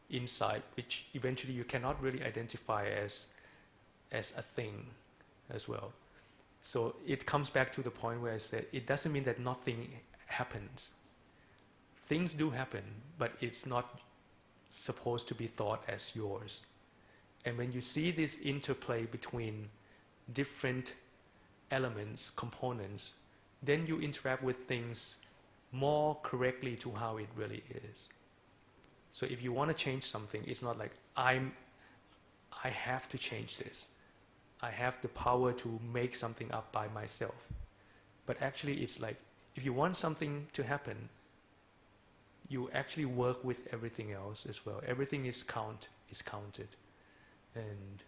inside, which eventually you cannot really identify as a thing as well. So it comes back to the point where I said it doesn't mean that nothing happens. Things do happen, but it's not supposed to be thought as yours. And when you see this interplay between different elements, components, then you interact with things more correctly to how it really is. So if you want to change something, it's not like I have to change this. I have the power to make something up by myself. But actually it's like, if you want something to happen, you actually work with everything else as well. Everything is counted. And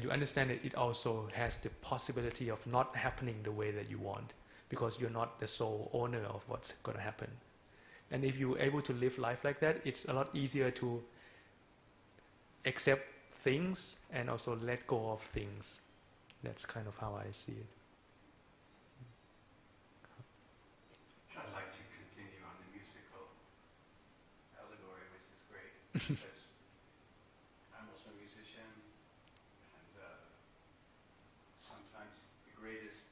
you understand that it also has the possibility of not happening the way that you want, because you're not the sole owner of what's going to happen. And if you're able to live life like that, it's a lot easier to accept things and also let go of things. That's kind of how I see it. I'd like to continue on the musical allegory, which is great, because I'm also a musician, and sometimes the greatest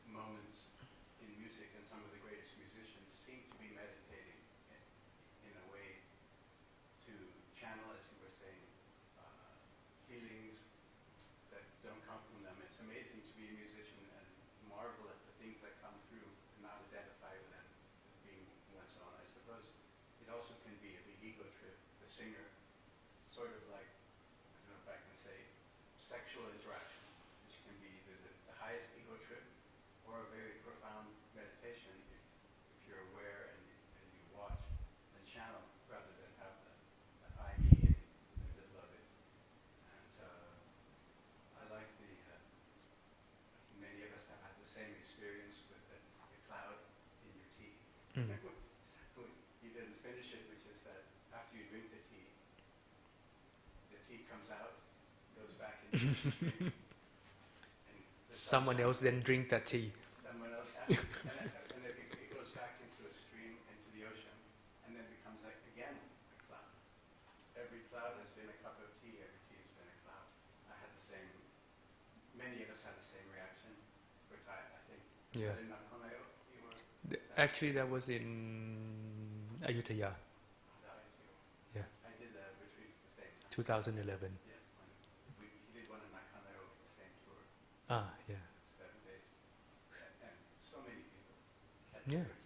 things that come through and not identify with them as being one's own. I suppose it also can be a big ego trip. The singer, it's sort of like, I don't know if I can say, sexual interaction, which can be either the highest ego trip or a very profound meditation if you're aware and you watch and channel rather than have the I me in the middle of it. And I like many of us have had the same experience with the cloud in your tea. You didn't finish it, which is that after you drink the tea comes out, goes back into the stream. Someone else then drink that tea. Someone else, and it goes back into a stream, into the ocean, and then becomes like, again, a cloud. Every cloud has been a cup of tea, every tea has been a cloud. I had the same, many of us had the same reaction, which I think, Yeah. in Mahanayo, you were... Actually, that was in Ayutthaya, Yeah. I did a retreat at the same time. 2011. Yes, he did one in Mahanayo, the same tour, Ah, yeah. 7 days. And so many people had Yeah. tours.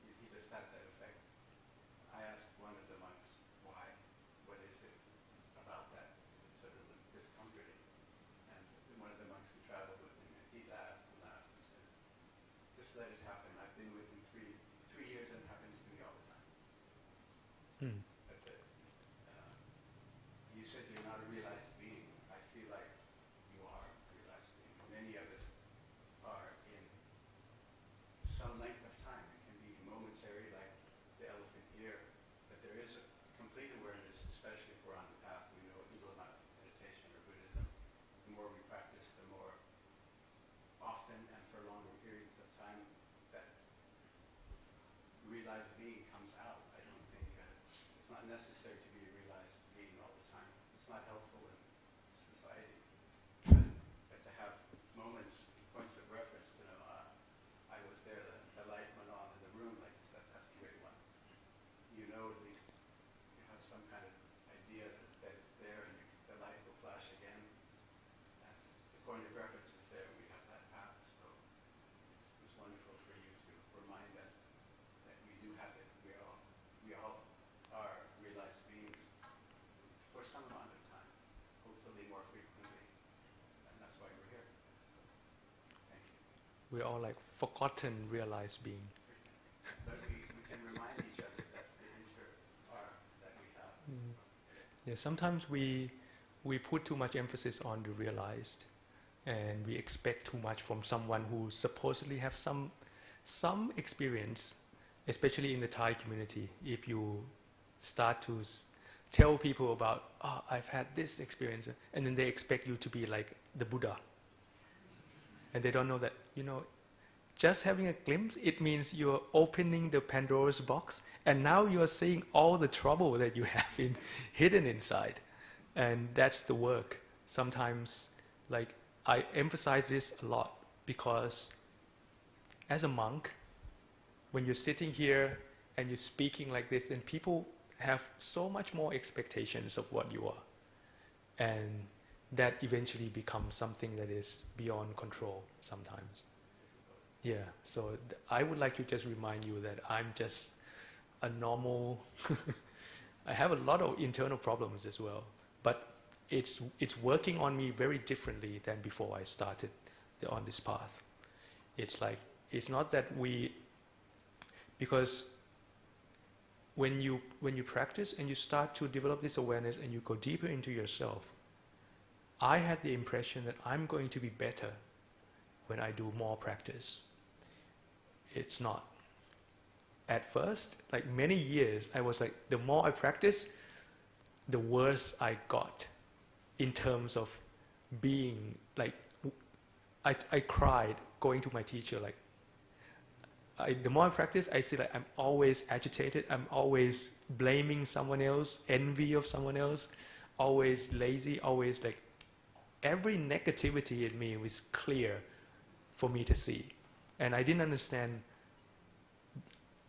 He just has that effect. I asked one of the monks, why? What is it about that? Is it sort of discomforting? And one of the monks who traveled with him, and he laughed and said, just let it happen. I've been with him three years and it happens to me all the time. Hmm. But you said you're not a realized being. I feel like you are a realized being. Many of us are in some length of time. It can be momentary, like the elephant ear, but there is a complete awareness, especially if we're on the path. We know a little about meditation or Buddhism. The more we practice, the more often and for longer periods of time that realized being comes out. I don't think it's not necessary to be a realized being all the time. It's not helpful in society. But to have moments, points of reference to know, I was there, the light went on in the room, like you said, that's a great one. You know, at least you have some kind of idea that it's there, and the light will flash again. And the point of reference is there, we have that path, so it's wonderful for you to remind us that we do have it. We all are realized beings for some amount of time, hopefully more frequently, and that's why we're here. Thank you. We're all like forgotten, realized being. But we can remind each other that's the inter-are that we have. Yeah, sometimes we put too much emphasis on the realized, and we expect too much from someone who supposedly have some experience, especially in the Thai community. If you start to tell people about, oh, I've had this experience, and then they expect you to be like the Buddha. And they don't know that, just having a glimpse, it means you're opening the Pandora's box, and now you're seeing all the trouble that you have hidden inside. And that's the work. Sometimes, like, I emphasize this a lot because as a monk, when you're sitting here and you're speaking like this, then people have so much more expectations of what you are. And that eventually becomes something that is beyond control sometimes. Yeah, so I would like to just remind you that I'm just a normal, I have a lot of internal problems as well, but it's working on me very differently than before I started on this path. It's like, it's not that because when you practice and you start to develop this awareness and you go deeper into yourself, I had the impression that I'm going to be better when I do more practice. It's not. At first, like many years, I was like, the more I practice, the worse I got in terms of being, like, I cried going to my teacher, like, the more I practice, I see like I'm always agitated, I'm always blaming someone else, envy of someone else, always lazy, always like, every negativity in me was clear for me to see. And I didn't understand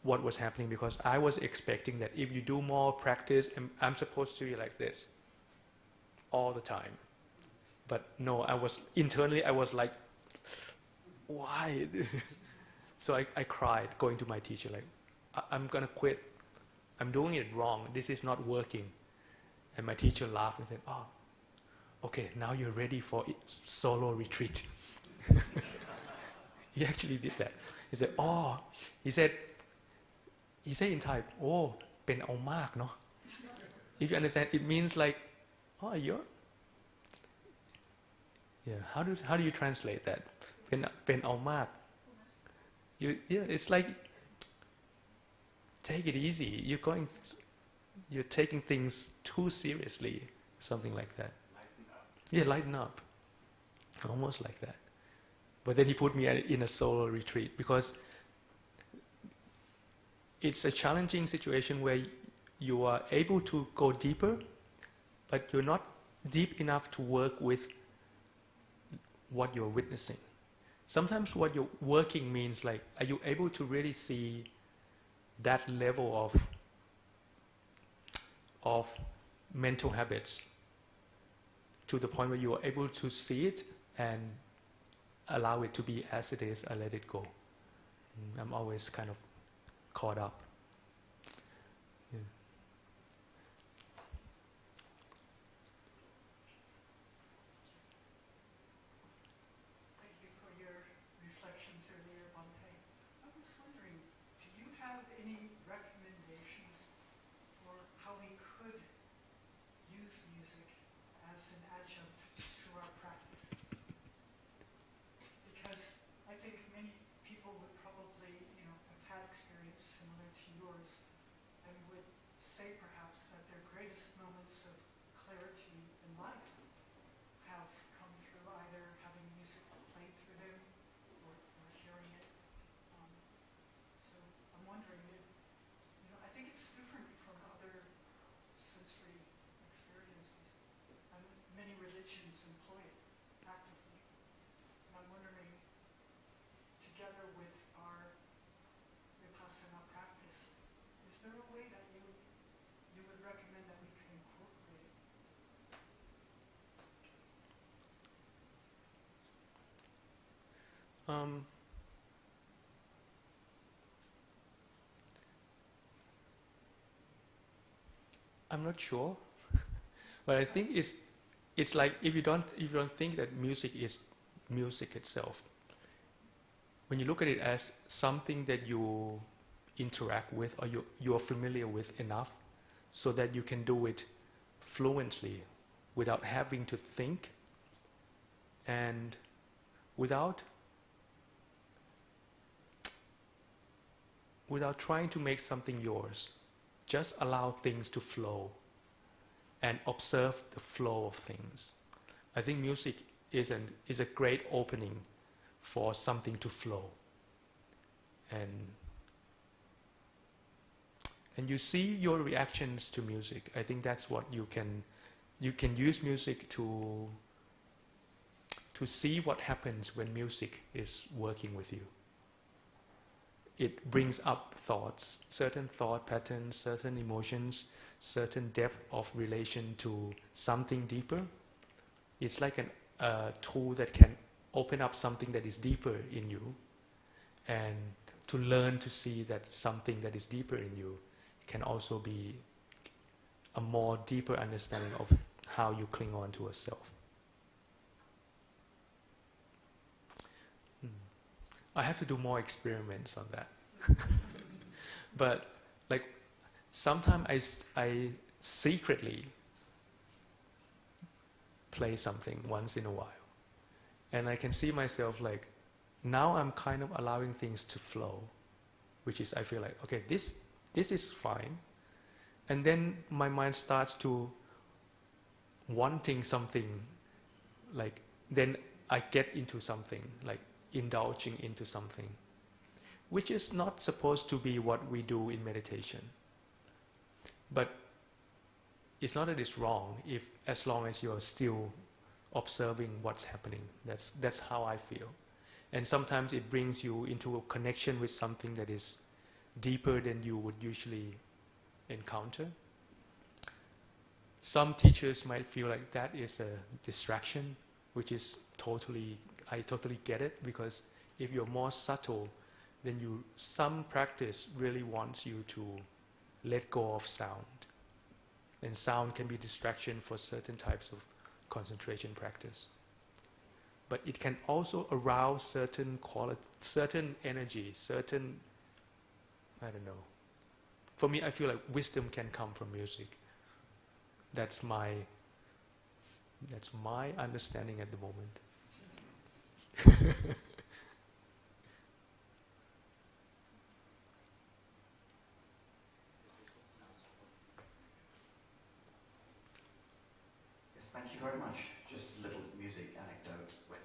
what was happening because I was expecting that if you do more practice, I'm supposed to be like this all the time. But no, internally I was like, why? So I cried going to my teacher, like, I'm going to quit. I'm doing it wrong. This is not working. And my teacher laughed and said, oh, okay, now you're ready for solo retreat. He actually did that. He said, oh, he said in Thai, oh, เป็นเอามาก no? If you understand, it means like, oh, you're, yeah, how do you translate that? เป็นเอามาก. Yeah, it's like, take it easy. You're taking things too seriously, something like that. Lighten up. Yeah, lighten up. Almost like that. But then he put me in a solo retreat because it's a challenging situation where you are able to go deeper, but you're not deep enough to work with what you're witnessing. Sometimes what you're working means like, are you able to really see that level of mental habits to the point where you are able to see it and allow it to be as it is and let it go. I'm always kind of caught up. Yeah. Thank you for your reflections earlier, Bhante. I was wondering, do you have any recommendations for how we could use music as an adjunct to our practice? Because I think many people would probably, have had experience similar to yours and would say perhaps that their greatest moments of clarity in life have come through either having music played through them or hearing it. So I'm wondering if, I think it's different from other sensory experiences, and many religions employ it actively. And I'm wondering, together with our Vipassana practice, is there a way that you would recommend that we could incorporate it? I'm not sure, but I think it's like if you don't think that music is music itself, when you look at it as something that you interact with or you are familiar with enough so that you can do it fluently without having to think and without trying to make something yours. Just allow things to flow and observe the flow of things. I think music is a great opening for something to flow. And you see your reactions to music. I think that's what you can use music to see what happens when music is working with you. It brings up thoughts, certain thought patterns, certain emotions, certain depth of relation to something deeper. It's like a tool that can open up something that is deeper in you, and to learn to see that something that is deeper in you can also be a more deeper understanding of how you cling on to a self. I have to do more experiments on that. But like sometimes I secretly play something once in a while, and I can see myself like, now I'm kind of allowing things to flow, which is I feel like, okay, this is fine, and then my mind starts to wanting something, like then I get into something, like indulging into something, which is not supposed to be what we do in meditation. But it's not that it's wrong as long as you're still observing what's happening. That's how I feel. And sometimes it brings you into a connection with something that is deeper than you would usually encounter. Some teachers might feel like that is a distraction, which is I totally get it, because if you're more subtle, then some practice really wants you to let go of sound. And sound can be distraction for certain types of concentration practice. But it can also arouse certain certain energy, certain, I don't know. For me, I feel like wisdom can come from music. That's my understanding at the moment. Yes, thank you very much. Just a little music anecdote. When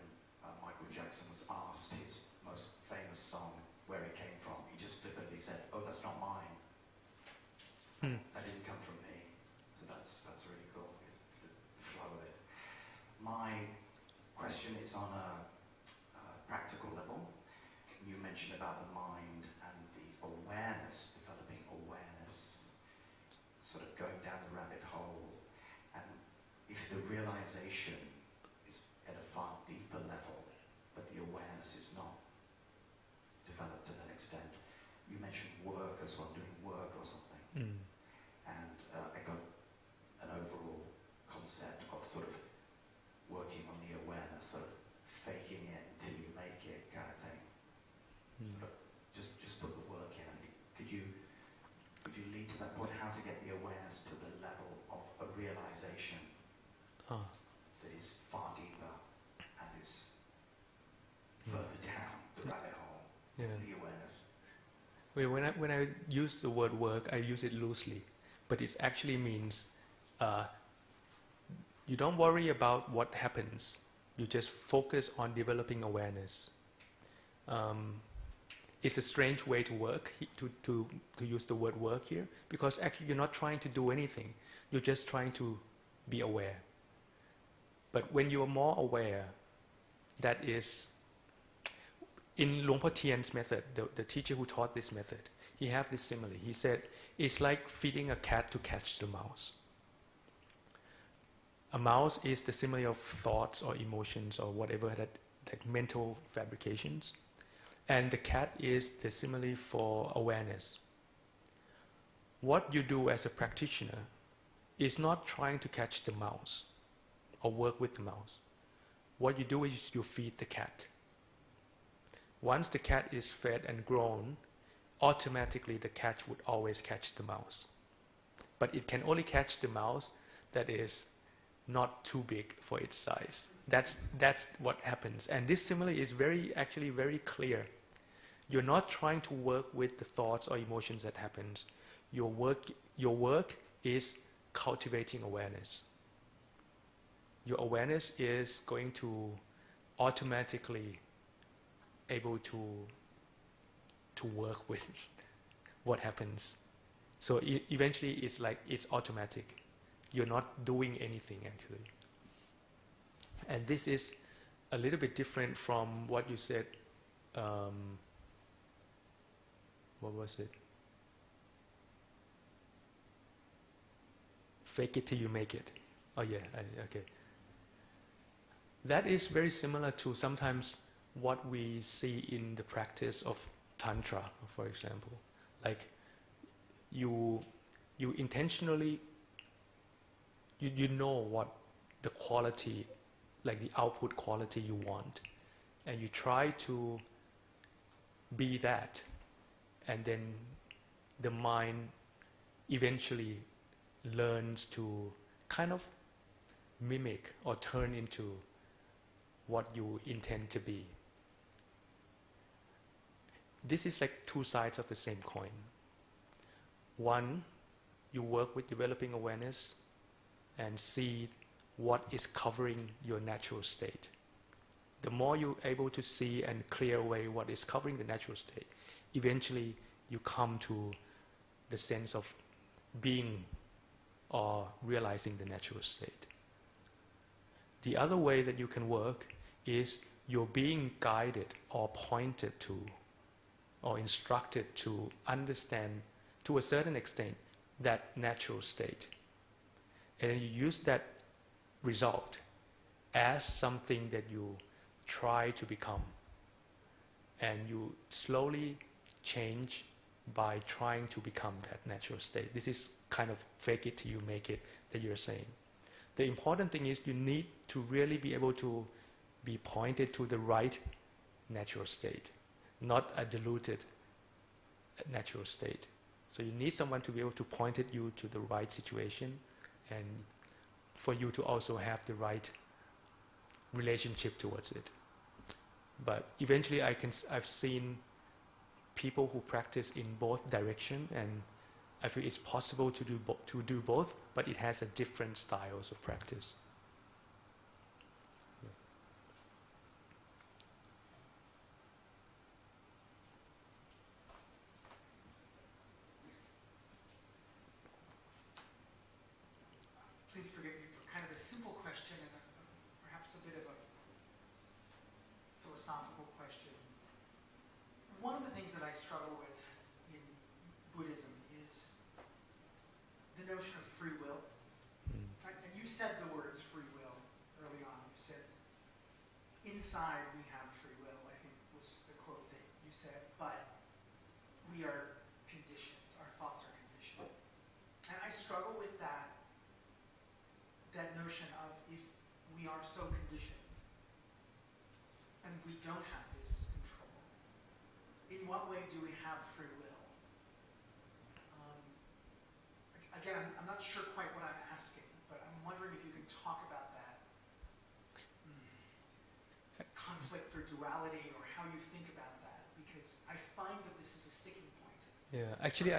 Michael Jackson was asked his most famous song, where it came from, he just flippantly said, "Oh, that's not mine. That didn't come from me." So that's really cool, the flow of it. My question is on a practical level. You mentioned about the mind and the awareness, developing awareness, sort of going down the rabbit hole. And if the realization is at a far deeper level, but the awareness is not developed to that extent, you mentioned work as well, doing work or something. And I got an overall concept of sort of working on the awareness, sort of faking it until you make it kind of thing. Sort of just put the work in. Could you lead to that point, how to get the awareness to the level of a realization that is far deeper and is further down the rabbit hole, the awareness? Well, when I use the word work, I use it loosely, but it actually means you don't worry about what happens. You just focus on developing awareness. It's a strange way to work, to use the word work here, because actually you're not trying to do anything. You're just trying to be aware. But when you are more aware, that is, in Luang Por Tien's method, the teacher who taught this method, he had this simile. He said, it's like feeding a cat to catch the mouse. A mouse is the simile of thoughts or emotions or whatever, like mental fabrications. And the cat is the simile for awareness. What you do as a practitioner is not trying to catch the mouse or work with the mouse. What you do is you feed the cat. Once the cat is fed and grown, automatically the cat would always catch the mouse. But it can only catch the mouse that is not too big for its size. That's what happens. And this simile is actually very clear. You're not trying to work with the thoughts or emotions that happens. Your work is cultivating awareness. Your awareness is going to automatically able to work with what happens. So eventually it's automatic. You're not doing anything actually. And this is a little bit different from what you said, what was it? Fake it till you make it. Oh yeah, okay. That is very similar to sometimes what we see in the practice of Tantra, for example. Like you intentionally, you know what the quality, like the output quality you want, and you try to be that, and then the mind eventually learns to kind of mimic or turn into what you intend to be. This is like two sides of the same coin. One, you work with developing awareness and see what is covering your natural state. The more you're able to see and clear away what is covering the natural state, eventually you come to the sense of being or realizing the natural state. The other way that you can work is you're being guided or pointed to or instructed to understand to a certain extent that natural state. And then you use that result as something that you try to become. and you slowly change by trying to become that natural state. This is kind of fake it till you make it that you're saying. The important thing is you need to really be able to be pointed to the right natural state, not a diluted natural state. So you need someone to be able to point you to the right situation, and for you to also have the right relationship towards it. But eventually I've seen people who practice in both direction, and I feel it's possible to do both, but it has a different styles of practice. Yeah. Please forgive me for kind of a simple question and perhaps a bit of a philosophical question. One of the things that I struggle with in Buddhism is the notion of free will. Right? And you said the words free will early on. You said, inside we have free will, I think was the quote that you said, but we are conditioned, our thoughts are conditioned. And I struggle with that notion of, if we are so conditioned and we don't have this control, in what way do we have free will? Again, I'm not sure quite what I'm asking, but I'm wondering if you can talk about that conflict or duality, or how you think about that, because I find that this is a sticking point. Yeah, actually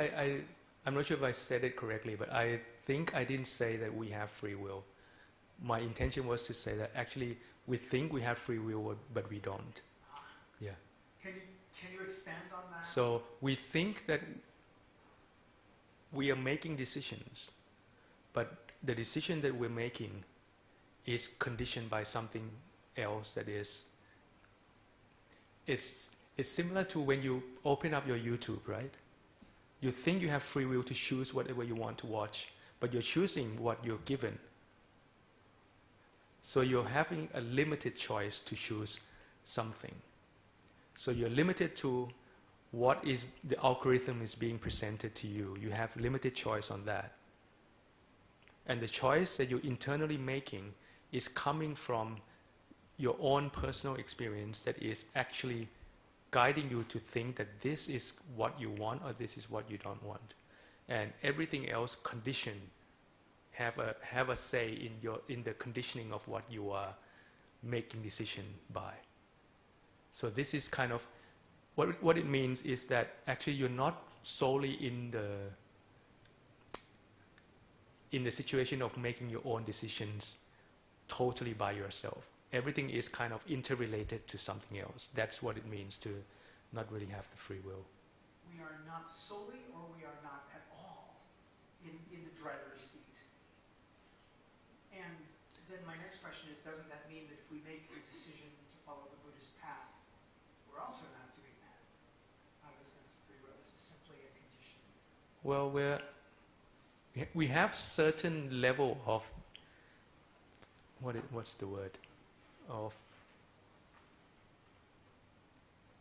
I'm not sure if I said it correctly, but I think I didn't say that we have free will. My intention was to say that actually we think we have free will, but we don't. Yeah. Can you expand on that? So we think that we are making decisions, but the decision that we're making is conditioned by something else that is similar to when you open up your YouTube, right? You think you have free will to choose whatever you want to watch, but you're choosing what you're given. So you're having a limited choice to choose something. So you're limited to what is the algorithm is being presented to you. You have limited choice on that. And the choice that you're internally making is coming from your own personal experience that is actually guiding you to think that this is what you want or this is what you don't want. And everything else conditioned have a say in the conditioning of what you are making decision by. So this is kind of what it means is that actually you're not solely in the situation of making your own decisions totally by yourself. Everything is kind of interrelated to something else. That's what it means to not really have the free will. We are not solely, or we are not at all in the driver's seat. And then my next question is, doesn't that mean that if we make the decision to follow the Buddhist path, we're also not doing that out of a sense of free will? This is simply a condition. Well, we have certain level of what's the word of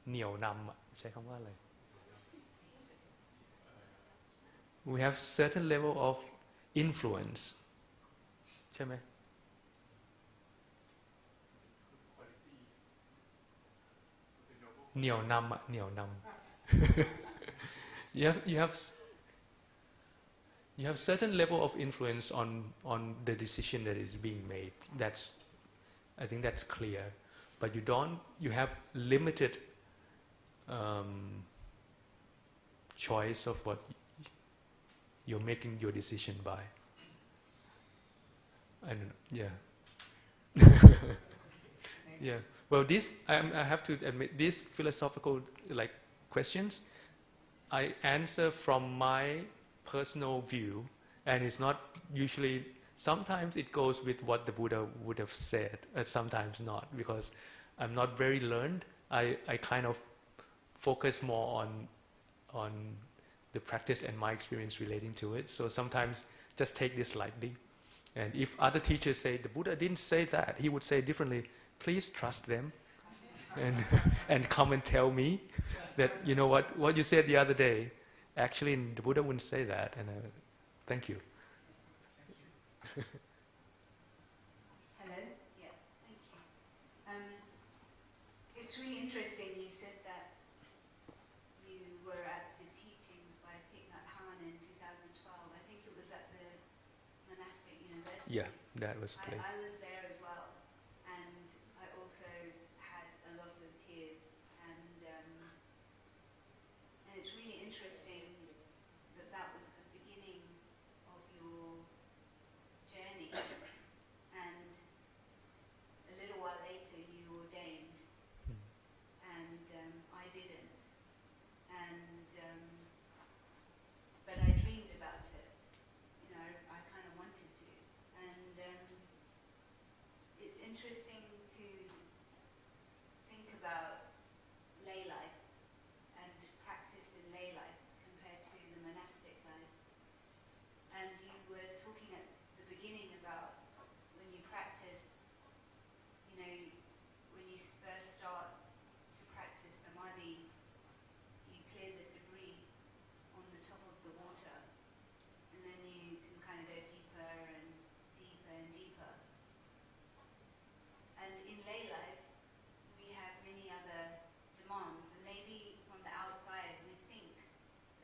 เหนี่ยวนำอะใช้คำว่าอะไร We have certain level of influence ใช่ไหม เหนี่ยวนำอะเหนี่ยวนำ you have certain level of influence on the decision that is being made. I think that's clear. But you have limited choice of what you're making your decision by. I don't know. Yeah. Yeah. Well, I have to admit, these philosophical questions, I answer from my personal view, and it's not usually. Sometimes it goes with what the Buddha would have said, and sometimes not, because I'm not very learned. I kind of focus more on the practice and my experience relating to it. So sometimes just take this lightly. And if other teachers say the Buddha didn't say that, he would say differently, please trust them. and and come and tell me that, you know what you said the other day, actually the Buddha wouldn't say that, and thank you. Thank you. Hello? Yeah, thank you. It's really interesting you said that you were at the teachings by Thich Nhat Hanh in 2012. I think it was at the monastic university. Yeah, that was played. I was there as well, and I also had a lot of tears, and it's really interesting that that was the beginning of your journey, and a little while later you ordained, and I didn't, and but I dreamed about it, you know, I kind of wanted to, and it's interesting to think about lay life and practice in lay life compared to the monastic life. And you were talking at the beginning about when you practice, you know, when you first start to practice samadhi, you clear the debris on the top of the water, and then you can kind of go deeper and deeper and deeper. And in lay life, we have many other demands, and maybe from the outside we think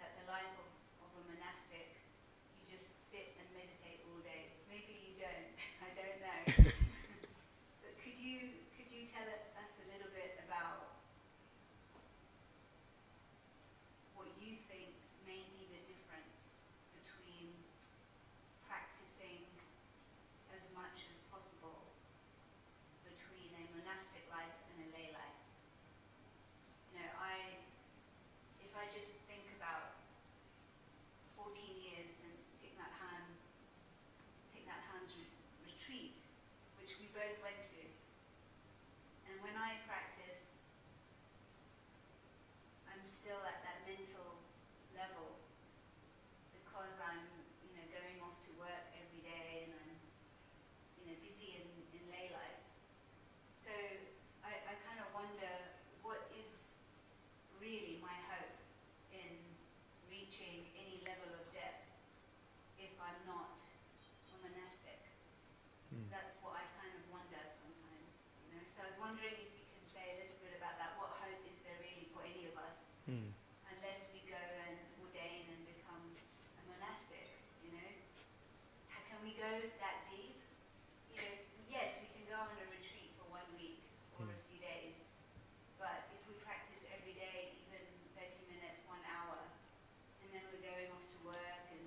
that the life of a monastic, you just sit and meditate all day. Maybe you don't, I don't know. But could you tell us a little bit about what you think may be the difference between practicing as much as possible between a monastic life and a lay life? You know, if I just think about 14 years since Thich Nhat Hanh's retreat, which we both went to, and when I practice, I'm still at that mental level because I'm, you know, going off to work every day, and I'm, you know, busy in lay life. So I kind of wonder, what is really my hope in reaching any level of depth if I'm not a monastic? That's what I kind of wonder sometimes, you know. So I was wondering if you can say a little bit about that. What hope is there really for any of us, unless we go and ordain and become a monastic, you know? How can we go that deep? You know, yes, we can go on a retreat for 1 week or a few days, but if we practice every day, even 30 minutes, 1 hour, and then we're going off to work and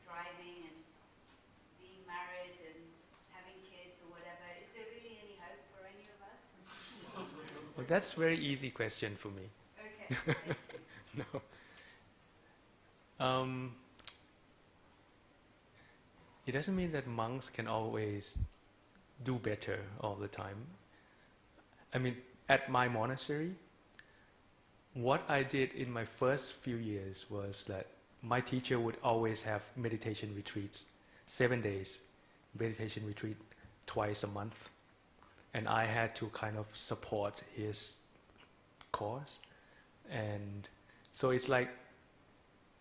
driving and being married and having kids or whatever, is there really any hope for any of us? Well, that's a very easy question for me. Okay, thank you. No. It doesn't mean that monks can always do better all the time. I mean, at my monastery, what I did in my first few years was that my teacher would always have meditation retreats, 7 days, meditation retreat twice a month. And I had to kind of support his course. And so it's like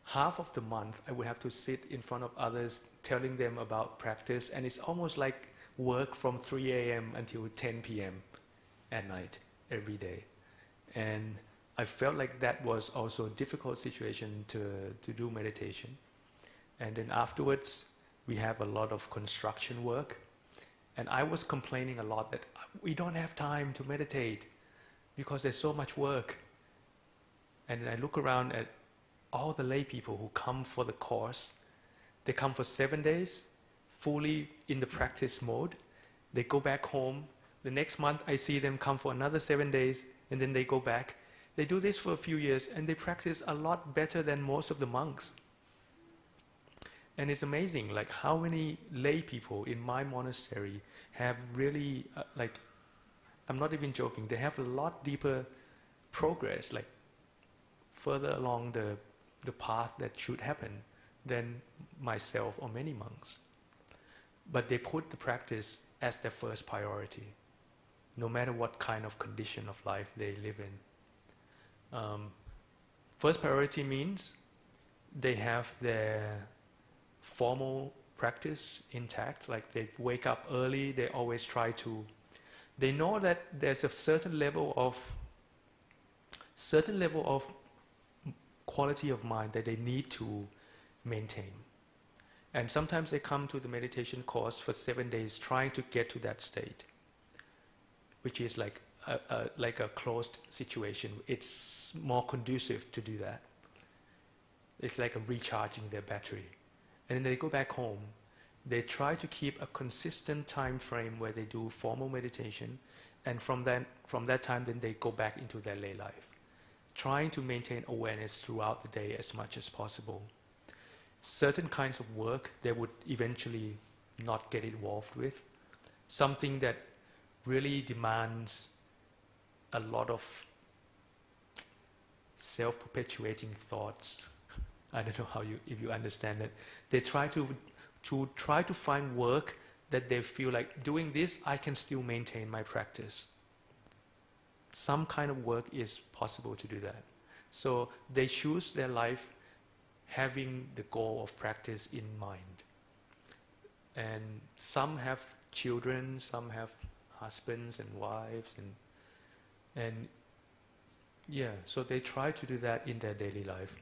half of the month I would have to sit in front of others telling them about practice, and it's almost like work from 3 a.m. until 10 p.m. at night every day. And I felt like that was also a difficult situation to do meditation. And then afterwards we have a lot of construction work, and I was complaining a lot that we don't have time to meditate because there's so much work. And then I look around at all the lay people who come for the course. They come for 7 days, fully in the practice mode. They go back home. The next month I see them come for another 7 days, and then they go back. They do this for a few years, and they practice a lot better than most of the monks. And it's amazing, like how many lay people in my monastery have really, I'm not even joking, they have a lot deeper progress, like further along the path that should happen than myself or many monks. But they put the practice as their first priority. no matter what kind of condition of life they live in. First priority means they have their formal practice intact, like they wake up early, they always try to, they know that there's a certain level of quality of mind that they need to maintain. And sometimes they come to the meditation course for 7 days trying to get to that state, which is like a closed situation. It's more conducive to do that. It's like a recharging their battery. And then they go back home. They try to keep a consistent time frame where they do formal meditation, and from that time then they go back into their lay life, trying to maintain awareness throughout the day as much as possible. Certain kinds of work they would eventually not get involved with. Something that really demands a lot of self-perpetuating thoughts. I don't know if you understand it. They try to find work that they feel like, doing this I can still maintain my practice. Some kind of work is possible to do that. So they choose their life having the goal of practice in mind. And some have children, some have husbands and wives, and so they try to do that in their daily life.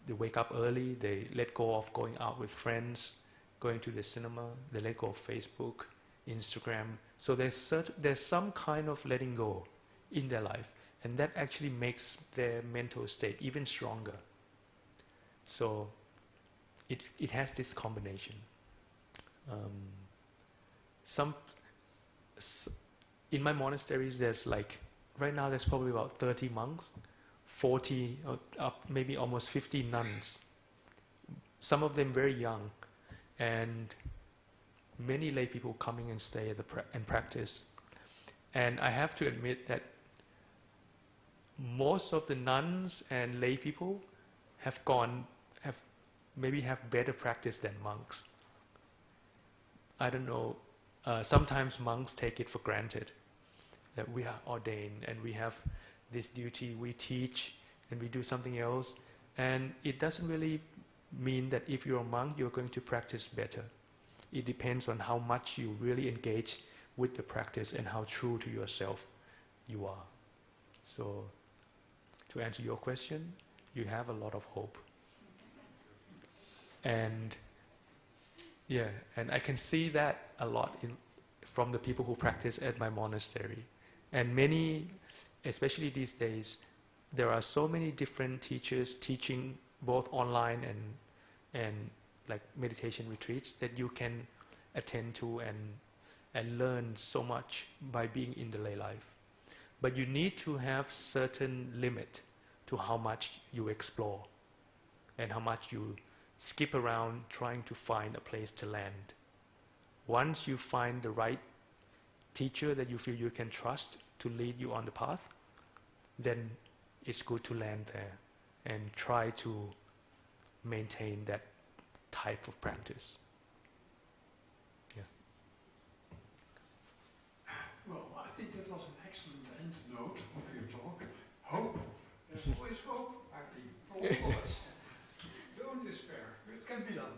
They wake up early, they let go of going out with friends, going to the cinema, they let go of Facebook, Instagram. So there's some kind of letting go in their life, and that actually makes their mental state even stronger. So it has this combination. In my monasteries, there's like, right now there's probably about 30 monks, 40 or maybe almost 50 nuns. Some of them very young, and many lay people coming and stay and practice. And I have to admit that most of the nuns and lay people have better practice than monks. I don't know, sometimes monks take it for granted that we are ordained and we have this duty, we teach and we do something else, and it doesn't really mean that if you're a monk you're going to practice better. It depends on how much you really engage with the practice and how true to yourself you are. So to answer your question, you have a lot of hope. And and I can see that a lot from the people who practice at my monastery. And many, especially these days, there are so many different teachers teaching both online and like meditation retreats that you can attend to and learn so much by being in the lay life. But you need to have certain limit to how much you explore and how much you skip around trying to find a place to land. Once you find the right teacher that you feel you can trust to lead you on the path, then it's good to land there and try to maintain that type of practice. Well, I think that was an excellent end note of your talk. Hope. There's always hope, I think, for all of us. Don't despair. It can be done.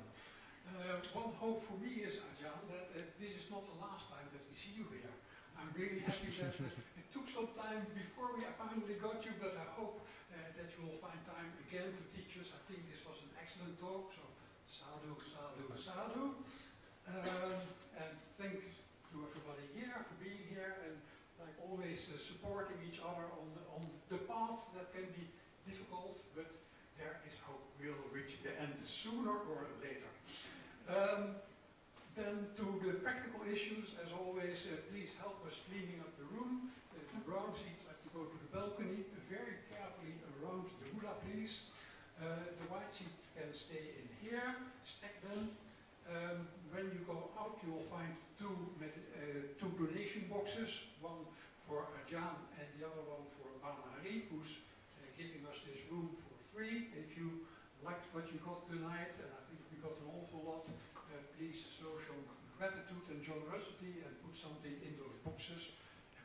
One hope for me is, Ajahn, that this is not the last time that we see you here. I'm really happy that it took some time before we finally got you, but I hope that you will find time again to teach us. I think this was an excellent talk, so sadhu, sadhu, sadhu. And thanks to everybody here for being here, and like always supporting each other on the path that can be difficult, but there is hope. We'll reach the end sooner or later. Then to the practical issues, as always, please help us cleaning up the room. The brown seats have to go to the balcony, very carefully around the Buddha, please. The white seats can stay in here, stack them. When you go out, you will find two donation boxes, one for Ajahn and the other one for Mahanayo, who's giving us this room for free. If you liked what you got tonight, and I think we got an awful lot, please show some gratitude and generosity and put something in those boxes. And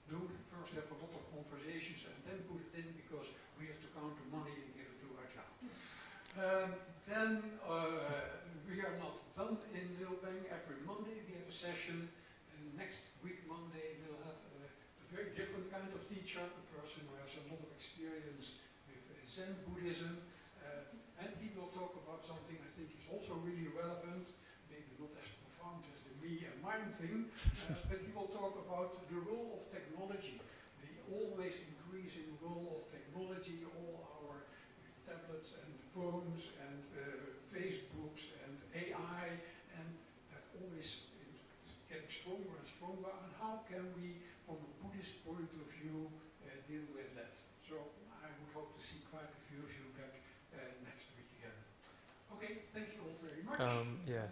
do. First have a lot of conversations and then put it in, because we have to count the money and give it to Ajahn. Then we are not done in Wilbeng. Every Monday we have a session, and next week Monday we'll have a very different kind of teacher, a person who has a lot of experience with Zen Buddhism, and he will talk about something I think is also really relevant, maybe not as profound as the me and mine thing, but he will talk about the role of technology, the always increasing role of technology, all our tablets and phones and Facebooks and AI, and that always is getting stronger and stronger, and how can we, from a Buddhist point of view, deal with that. So I would hope to see quite a few of you back next week again. Okay, thank you all very much. Yeah,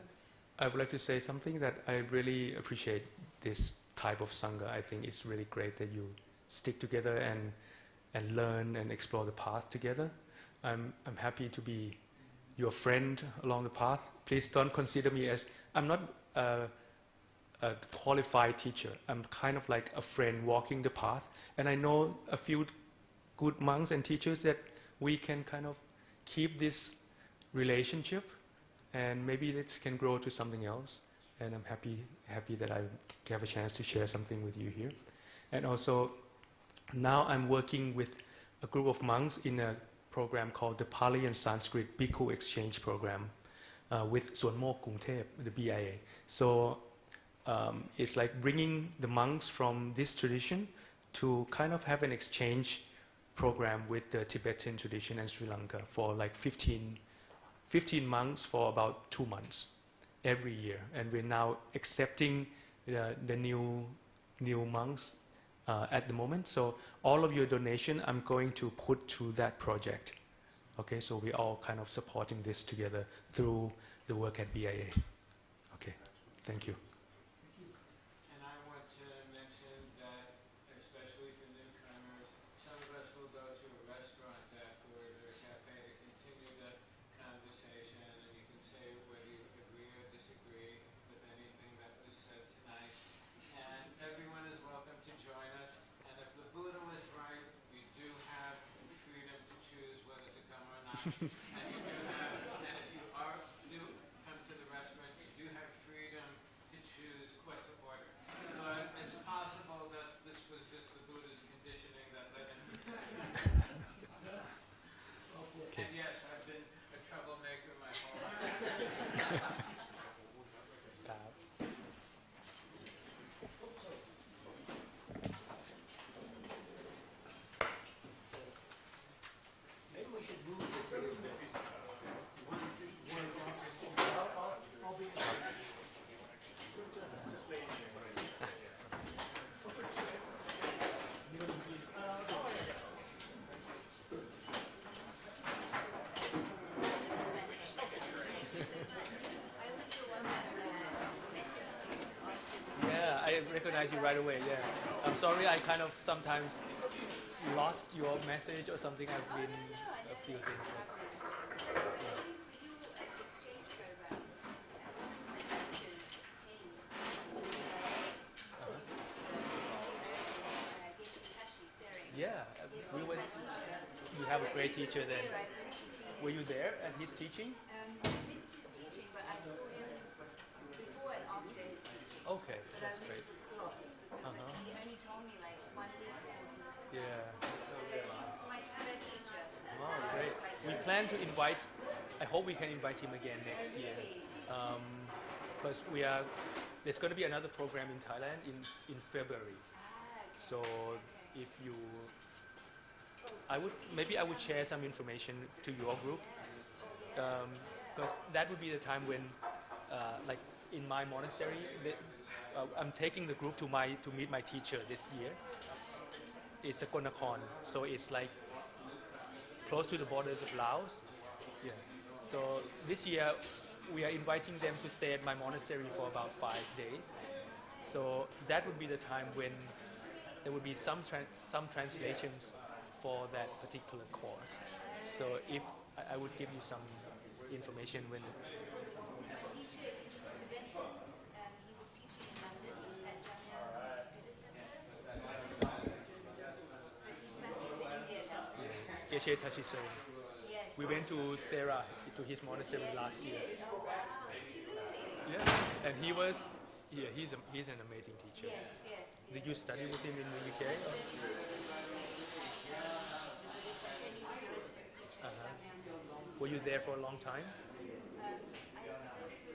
I would like to say something that I really appreciate this type of Sangha. I think it's really great that you stick together and learn and explore the path together. I'm happy to be your friend along the path. Please don't consider me as, I'm not a qualified teacher. I'm kind of like a friend walking the path, and I know a few good monks and teachers that we can kind of keep this relationship, and maybe this can grow to something else. And I'm happy that I have a chance to share something with you here. And also, now I'm working with a group of monks in a program called the Pali and Sanskrit Bhikkhu Exchange Program with Suan Mok Krungthep, the BIA. So it's like bringing the monks from this tradition to kind of have an exchange program with the Tibetan tradition and Sri Lanka for like 15 months for about 2 months every year. And we're now accepting the new monks at the moment. So all of your donation I'm going to put to that project. Okay, so we're all kind of supporting this together through the work at BIA. Okay, thank you. And I want to mention that, especially for newcomers, some of us will go to a restaurant afterwards or a cafe to continue the conversation, and you can say whether you agree or disagree with anything that was said tonight. And everyone is welcome to join us. And if the Buddha was right, we do have freedom to choose whether to come or not. And you do have, and if you do come to the restaurant, you do have freedom to choose what to order. But it's possible that this was just the Buddha's conditioning that led him to this. Okay. And yes, I've been a troublemaker my whole life. Maybe we should move this a little bit. I'll be Yeah, I recognize you right away, yeah. I'm sorry I kind of sometimes lost your message or something. I've been a few things. Yeah, we went. You have a great teacher then. Were you there at his teaching? Missed his teaching, but I saw him before and after his teaching. Okay, But I that's great. missed the slot because he only told me like 1 week before he was coming. Yeah. But he's my best teacher. Wow, great. We plan to invite. I hope we can invite him again next year. Because there's going to be another program in Thailand in February. So if you, I would share some information to your group, because that would be the time when, like in my monastery, I'm taking the group to meet my teacher this year. It's Sakonnakorn, so it's like close to the borders of Laos. Yeah. So this year we are inviting them to stay at my monastery for about 5 days. So that would be the time when there would be some translations for that particular course. So if I would give you some information when. My teacher is Tibetan. He was teaching in London at Jamia Buddhist Center. Geshe Tachiso. Yes. We went to Sarah, to his monastery last year. Oh, wow. Did you really? Yeah, and he's an amazing teacher. Yes, yes. Did you study with him in the UK? Were you there for a long time? I studied